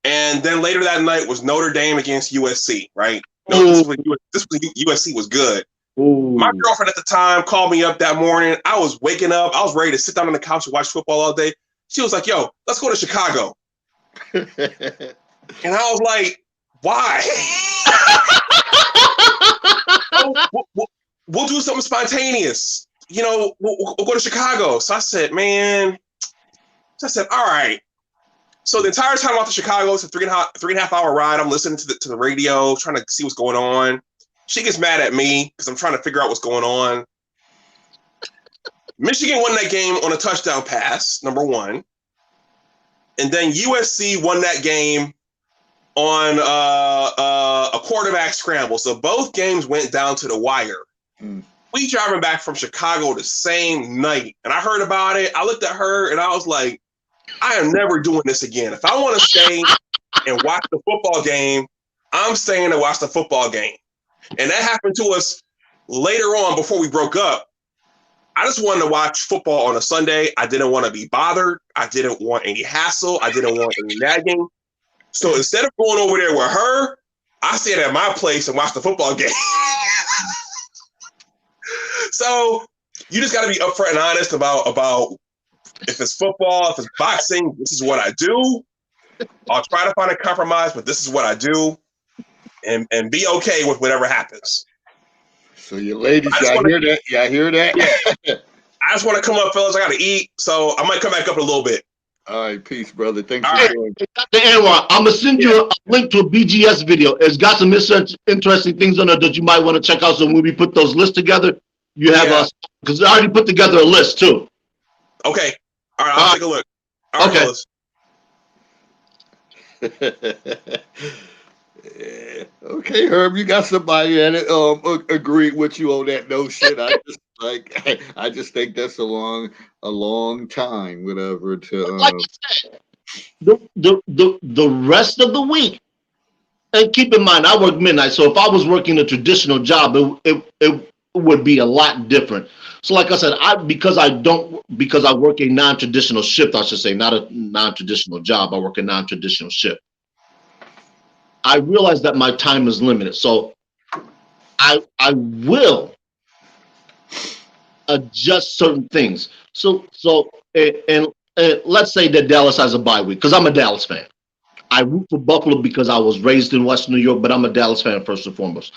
And then later that night was Notre Dame against USC, right? No, this was USC was good. Ooh. My girlfriend at the time called me up that morning. I was waking up. I was ready to sit down on the couch and watch football all day. She was like, yo, let's go to Chicago. And I was like, why? we'll do something spontaneous. We'll go to Chicago. So I said, all right. So the entire time I'm out to Chicago, it's a 3.5 hour ride. I'm listening to the radio, trying to see what's going on. She gets mad at me because I'm trying to figure out what's going on. Michigan won that game on a touchdown pass, number one. And then USC won that game on a quarterback scramble. So both games went down to the wire. We driving back from Chicago the same night. And I heard about it. I looked at her and I was like, I am never doing this again. If I want to stay and watch the football game, I'm staying to watch the football game. And that happened to us later on before we broke up. I just wanted to watch football on a Sunday. I didn't want to be bothered. I didn't want any hassle. I didn't want any nagging. So instead of going over there with her, I stayed at my place and watched the football game. So you just got to be upfront and honest about if it's football, if it's boxing, this is what I do. I'll try to find a compromise, but this is what I do. And be okay with whatever happens. So you ladies, y'all hear that? Y'all hear that? Yeah. I just want to come up, fellas. I got to eat, so I might come back up in a little bit. All right, peace, brother. Thanks All for right. joining. Dr. Anwar, I'm going to send you a link to a BGS video. It's got some interesting things on it that you might want to check out. So when we put those lists together, you have us, because I already put together a list too. Okay. All right, I'll take a look. All right, Okay. Okay, Herb, you got somebody that agreed with you on that notion. I just think that's a long time, whatever. Like I said, the rest of the week, and keep in mind, I work midnight, so if I was working a traditional job, it would be a lot different. So, like I said, because I work a non-traditional shift, I should say, not a non-traditional job. I work a non-traditional shift. I realize that my time is limited, so I will adjust certain things. So let's say that Dallas has a bye week, because I'm a Dallas fan. I root for Buffalo because I was raised in West New York, but I'm a Dallas fan first and foremost.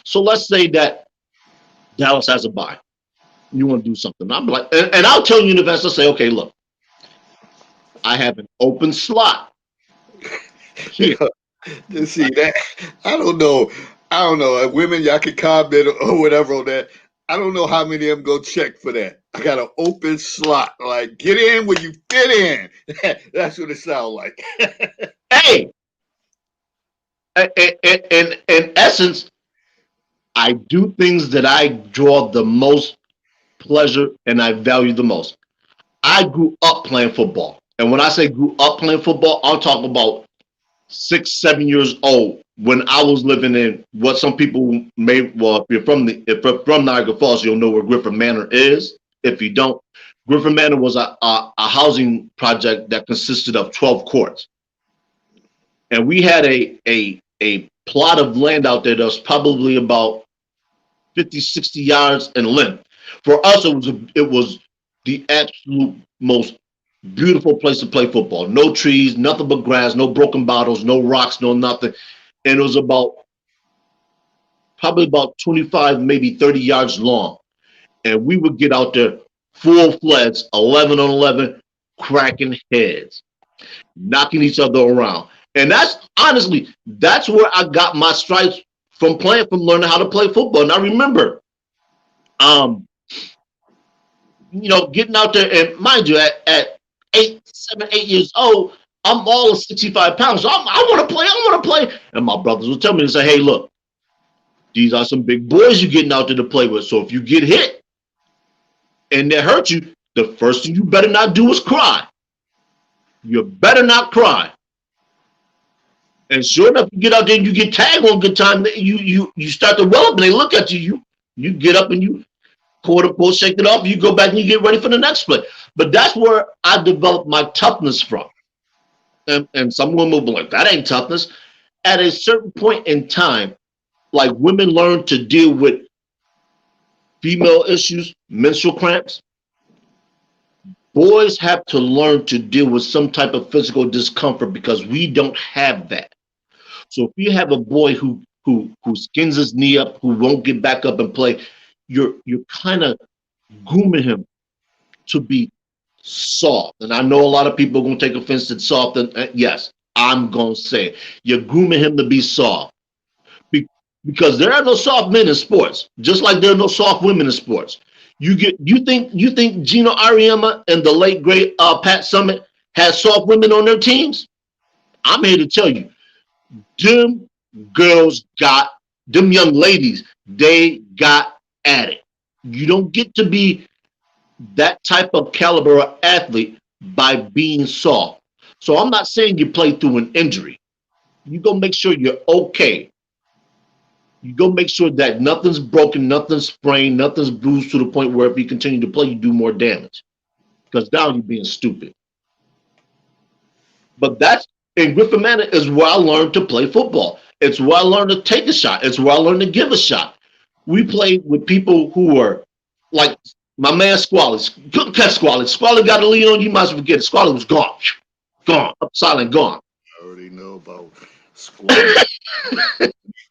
So let's say that Dallas has a bye. You want to do something? I'm like, and I'll tell Universal, say, okay, look, I have an open slot here. See that? I don't know. I don't know. Women, y'all can comment or whatever on that. I don't know how many of them go check for that. I got an open slot. Like, get in when you fit in. That's what it sounds like. Hey, in essence, I do things that I draw the most pleasure and I value the most. I grew up playing football. And when I say grew up playing football, I'm talking about 6, 7 years old when I was living in what some people may, well, if you're from Niagara Falls, you'll know where Griffin Manor is. If you don't, Griffin Manor was a housing project that consisted of 12 courts. And we had a plot of land out there that was probably about 50, 60 yards in length. For us, it was the absolute most beautiful place to play football. No trees, nothing but grass, no broken bottles, no rocks, no nothing. And it was probably about 25, maybe 30 yards long. And we would get out there full fledged, 11 on 11, cracking heads, knocking each other around. And that's honestly, that's where I got my stripes from learning how to play football. And I remember, um, getting out there, and mind you, at 8, 7, 8 years old, I'm all of 65 pounds. So I want to play. I want to play. And my brothers will tell me and say, hey, look, these are some big boys you're getting out there to play with. So if you get hit and they hurt you, the first thing you better not do is cry. You better not cry. And sure enough, you get out there and you get tagged one good time. You start to well up and they look at you. You get up and you quote unquote shake it off. You go back and you get ready for the next play. But that's where I developed my toughness from. And some women will be like, that ain't toughness. At a certain point in time, like women learn to deal with female issues, menstrual cramps. Boys have to learn to deal with some type of physical discomfort because we don't have that. So if you have a boy who skins his knee up, who won't get back up and play, you're kind of grooming him to be soft. And I know a lot of people are going to take offense to soft. And yes, I'm going to say it. You're grooming him to be soft. Because there are no soft men in sports, just like there are no soft women in sports. You think Gino Ariema and the late great Pat Summitt had soft women on their teams? I'm here to tell you, them them young ladies, they got at it. You don't get to be that type of caliber of athlete by being soft. So I'm not saying you play through an injury. You go make sure you're okay. You go make sure that nothing's broken, nothing's sprained, nothing's bruised to the point where if you continue to play, you do more damage. Because now you're being stupid. But that's in Griffin Manor is where I learned to play football. It's where I learned to take a shot. It's where I learned to give a shot. We played with people who were like my man Squally. Couldn't catch Squally. Squally got a lead on you, might as well forget it. Squally was gone. Gone. Upside and gone. I already know about Squally.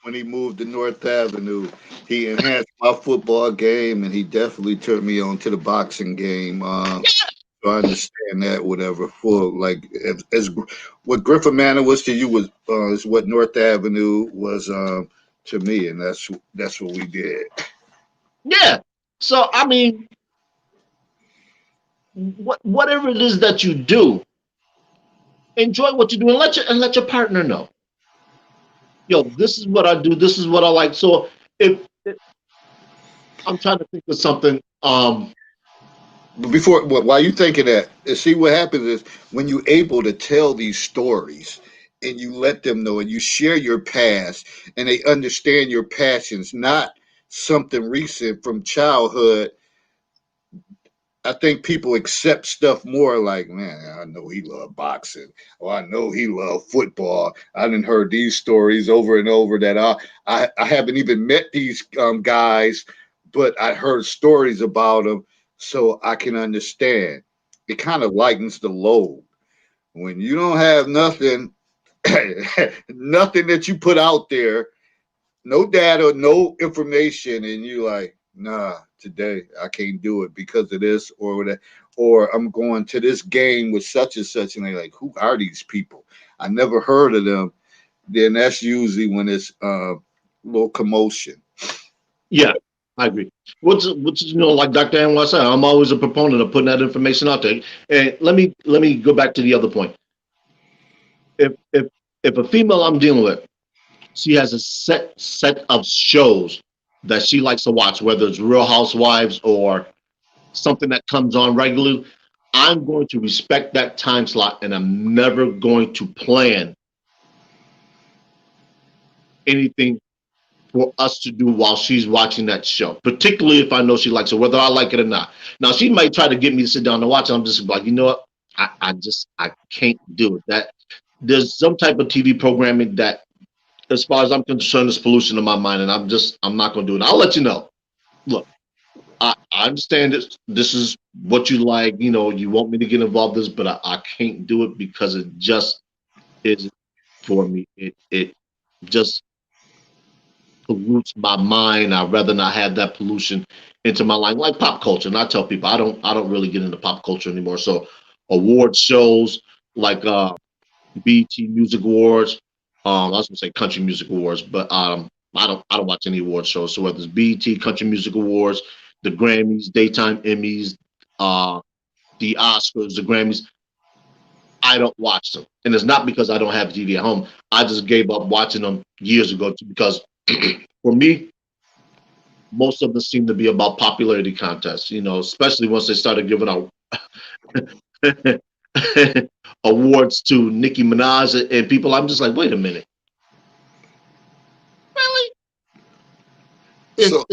When he moved to North Avenue, he enhanced my football game, and he definitely turned me on to the boxing game. So I understand that, whatever. For like, as what Griffin Manor was to you was is what North Avenue was to me, and that's what we did. Yeah. So I mean, whatever it is that you do, enjoy what you do, and let your partner know. Yo, this is what I do. This is what I like. So if I'm trying to think of something, But while you thinking that, see what happens is when you're able to tell these stories and you let them know and you share your past and they understand your passions, not something recent from childhood. I think people accept stuff more like, man, I know he loved boxing, or I know he loved football. I didn't heard these stories over and over that I haven't even met these guys, but I heard stories about them, so I can understand. It kind of lightens the load when you don't have nothing, nothing that you put out there, no data, no information, and you like, nah, today I can't do it because of this or that, or I'm going to this game with such and such, and they're like, who are these people? I never heard of them. Then that's usually when it's little commotion. Yeah, I agree. Which is, like Dr. Anwar said, I'm always a proponent of putting that information out there. And let me go back to the other point. If a female I'm dealing with, she has a set of shows that she likes to watch, whether it's Real Housewives or something that comes on regularly, I'm going to respect that time slot, and I'm never going to plan anything for us to do while she's watching that show, particularly if I know she likes it, whether I like it or not. Now, she might try to get me to sit down and watch it. I'm just like, you know what? I can't do it. That there's some type of TV programming that, as far as I'm concerned, is pollution in my mind, and I'm not going to do it. I'll let you know. Look, I understand this. This is what you like. You want me to get involved in this, but I can't do it because it just isn't for me. It just pollutes my mind. I'd rather not have that pollution into my life, like pop culture. And I tell people I don't really get into pop culture anymore. So award shows like BET Music Awards, I was gonna say Country Music Awards, but I don't watch any award shows. So whether it's BET Country Music Awards, the Grammys, daytime Emmys, uh, the Oscars, the Grammys, I don't watch them. And it's not because I don't have TV at home. I just gave up watching them years ago because for me, most of them seem to be about popularity contests, especially once they started giving out awards to Nicki Minaj and people. I'm just like, wait a minute, really? Is, So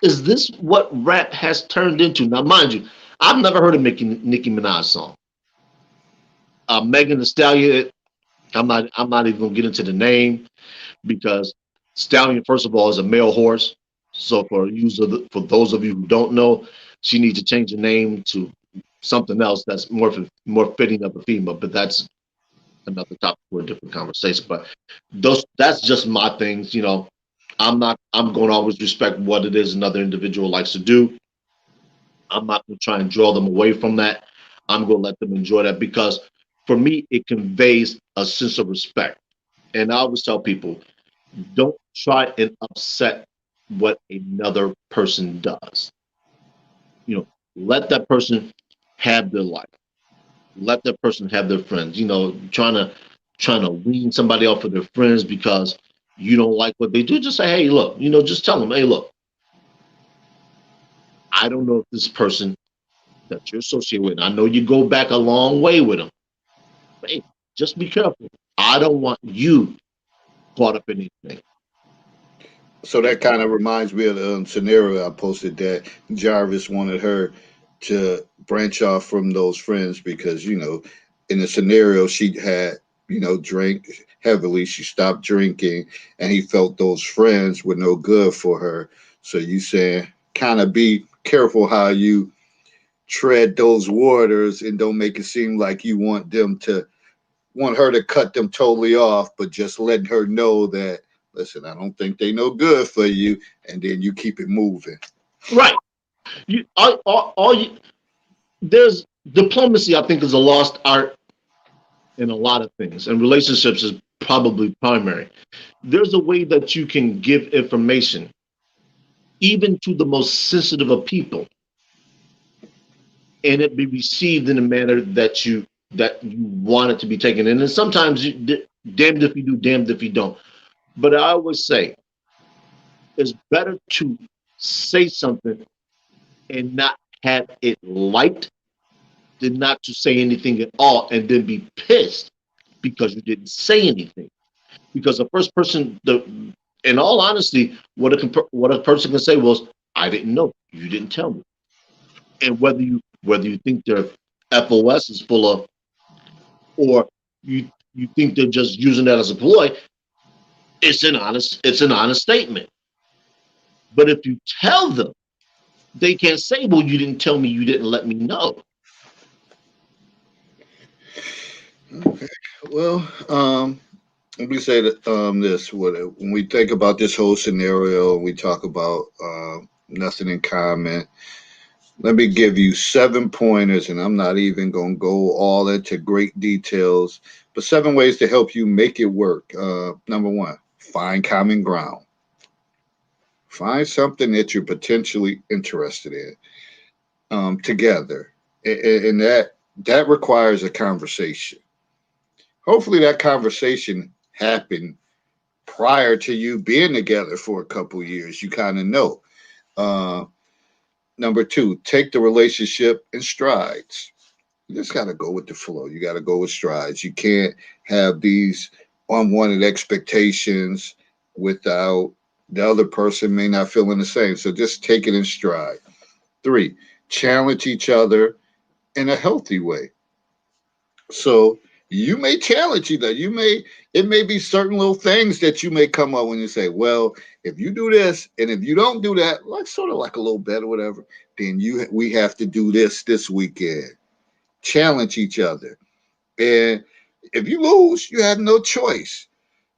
is this what rap has turned into? Now, mind you, I've never heard a Nicki Minaj song. Megan Thee Stallion, I'm not even gonna get into the name because Stallion, first of all, is a male horse. So for those of you who don't know, she needs to change the name to something else that's more fitting of a female. But that's another topic for a different conversation. But that's just my things. I'm going to always respect what it is another individual likes to do. I'm not going to try and draw them away from that. I'm going to let them enjoy that because for me, it conveys a sense of respect. And I always tell people, don't try and upset what another person does. Let that person have their life. Let that person have their friends. Trying to wean somebody off of their friends because you don't like what they do. Just say, hey, look. Just tell them, hey, look. I don't know if this person that you're associated with. I know you go back a long way with them. But hey, just be careful. I don't want you caught up in anything. so that kind of reminds me of the scenario I posted that Jarvis wanted her to branch off from those friends because in the scenario she had drank heavily. She stopped drinking, and he felt those friends were no good for her. So you saying kind of be careful how you tread those waters and don't make it seem like you want her to cut them totally off, but just letting her know that, listen, I don't think they no good for you, and then you keep it moving. Right. All you, there's diplomacy. I think is a lost art in a lot of things, and relationships is probably primary. There's a way that you can give information, even to the most sensitive of people, and it be received in a manner that you want it to be taken. And then sometimes damned if you do, damned if you don't. But I always say it's better to say something and not have it liked than not to say anything at all and then be pissed because you didn't say anything. Because the first person, in all honesty, what a person can say was, "I didn't know. You didn't tell me." And whether you think their FOS is full of, or you think they're just using that as a ploy, it's an honest statement. But if you tell them, they can't say, "Well, you didn't tell me. You didn't let me know." Okay. Well, let me say that this: when we think about this whole scenario, we talk about nothing in common. Let me give you 7 pointers, and I'm not even going to go all into great details, but 7 ways to help you make it work. Number one, find common ground. Find something that you're potentially interested in together, and that requires a conversation. Hopefully, that conversation happened prior to you being together for a couple years. You kind of know. Uh, Number two, take the relationship in strides. You just got to go with the flow. You got to go with strides. You can't have these unwanted expectations without the other person may not feeling the same. So just take it in stride. Three, challenge each other in a healthy way. So you may challenge each other. It may be certain little things that you may come up when you say, well, if you do this and if you don't do that, like sort of like a little bit or whatever, then we have to do this weekend. Challenge each other. And if you lose, you have no choice.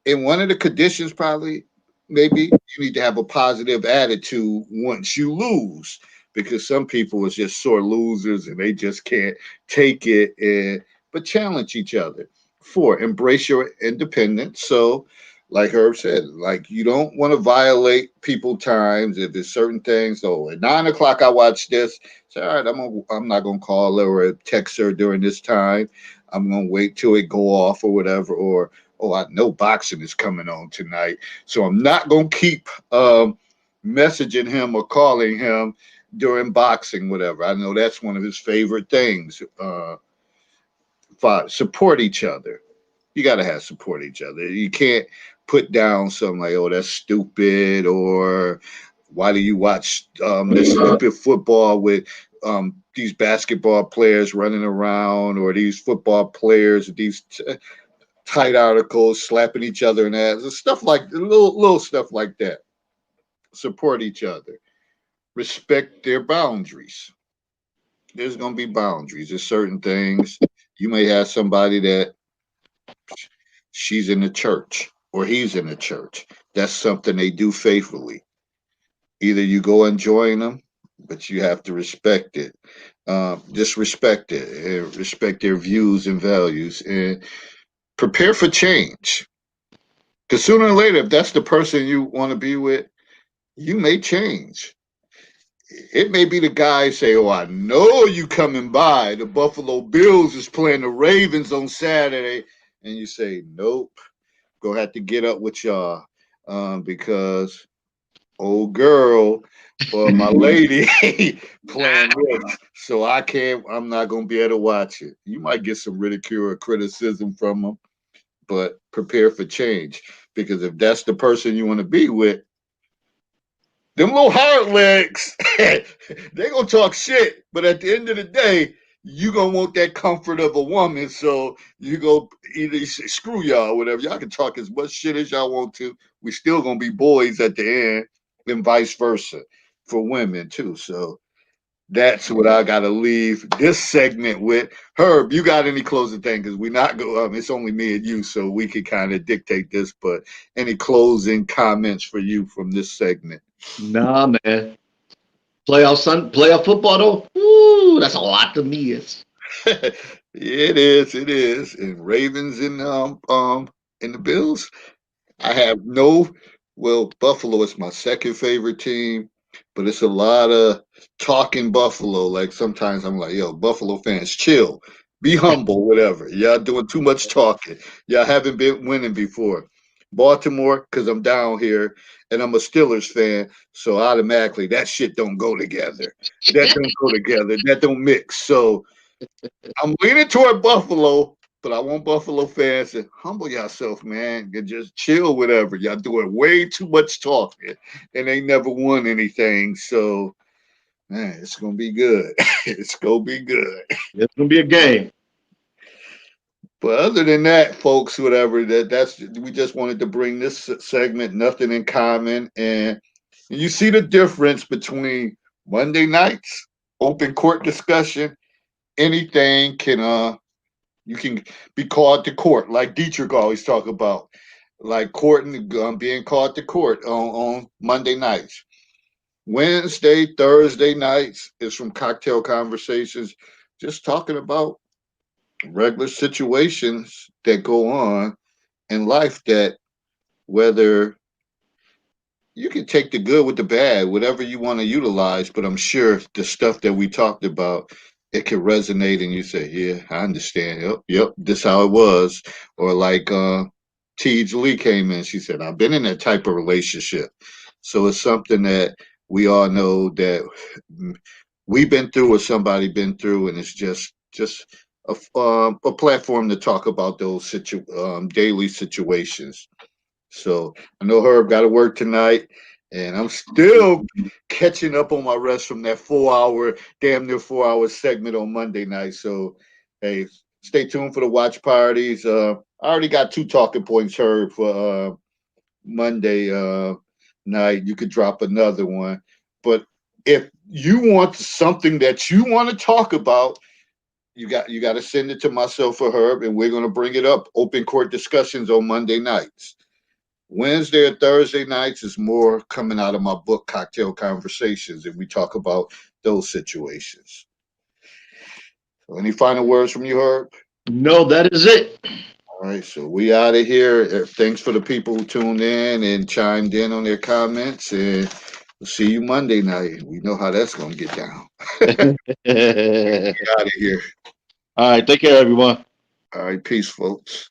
And one of the conditions probably maybe you need to have a positive attitude once you lose, because some people is just sore losers and they just can't take it. And but challenge each other. Four, embrace your independence. So like Herb said, like you don't want to violate people times. If there's certain things, so at 9 o'clock I watch this. Say, all right, I'm not gonna call her or text her during this time. I'm gonna wait till it go off or whatever. Or oh, I know boxing is coming on tonight, so I'm not gonna keep messaging him or calling him during boxing, whatever. I know that's one of his favorite things. Five, support each other. You got to have support each other. You can't put down something like, oh, that's stupid, or why do you watch this stupid football with these basketball players running around, or these football players, these tight articles slapping each other in the ass, stuff like little stuff like that. Support each other, respect their boundaries. There's gonna be boundaries. There's certain things you may have somebody that she's in the church or he's in the church. That's something they do faithfully. Either you go and join them, but you have to respect it. Just respect it and respect their views and values and prepare for change. Because sooner or later, if that's the person you want to be with, you may change. It may be the guy say, "Oh, I know you coming by. The Buffalo Bills is playing the Ravens on Saturday," and you say, "Nope, gonna have to get up with y'all because old girl or my lady playing this, so I can't. I'm not gonna be able to watch it." You might get some ridicule or criticism from them, but prepare for change because if that's the person you want to be with, them little hard legs, they gonna talk shit. But at the end of the day, you gonna want that comfort of a woman. So you go either say, screw y'all, or whatever. Y'all can talk as much shit as y'all want to. We still gonna be boys at the end, and vice versa for women too. So that's what I gotta leave this segment with. Herb, you got any closing thing? Because we not go. It's only me and you, so we can kind of dictate this. But any closing comments for you from this segment? Nah, man. Playoff football though. Ooh, that's a lot to miss. It is, it is. And Ravens and the Bills. I have no well, Buffalo is my second favorite team, but it's a lot of talking Buffalo. Like sometimes I'm like, yo, Buffalo fans, chill. Be humble, whatever. Y'all doing too much talking. Y'all haven't been winning before. Baltimore, because I'm down here and I'm a Steelers fan, so automatically that shit don't go together. That don't go together. That don't mix. So I'm leaning toward Buffalo, but I want Buffalo fans to humble yourself, man, and just chill, whatever. Y'all doing way too much talking, and they never won anything. So, man, it's gonna be good. It's gonna be good. It's gonna be a game. But other than that, folks, whatever that's we just wanted to bring this segment, nothing in common, and you see the difference between Monday nights, open court discussion. Anything can you can be called to court, like Dietrich always talk about, like court and being called to court on Monday nights. Wednesday, Thursday nights is from Cocktail Conversations, just talking about regular situations that go on in life, that whether you can take the good with the bad, whatever you want to utilize, but I'm sure the stuff that we talked about, it can resonate and you say, yeah, I understand. Yep, this how it was. Or like Tej Lee came in, she said, I've been in that type of relationship. So it's something that we all know that we've been through or somebody been through, and it's just a platform to talk about those daily situations. So I know Herb got to work tonight, and I'm still catching up on my rest from that 4 hour, damn near 4 hour segment on Monday night. So, hey, stay tuned for the watch parties. I already got 2 talking points, Herb, for Monday night. You could drop another one. But if you want something that you want to talk about, you got to send it to myself or Herb, and we're going to bring it up. Open court discussions on Monday nights. Wednesday or Thursday nights is more coming out of my book, Cocktail Conversations, and we talk about those situations. So any final words from you, Herb? No, that is it. All right, so we out of here. Thanks for the people who tuned in and chimed in on their comments, and we'll see you Monday night. We know how that's going to get down. All Out of here. right, take care, everyone. All right, peace, folks.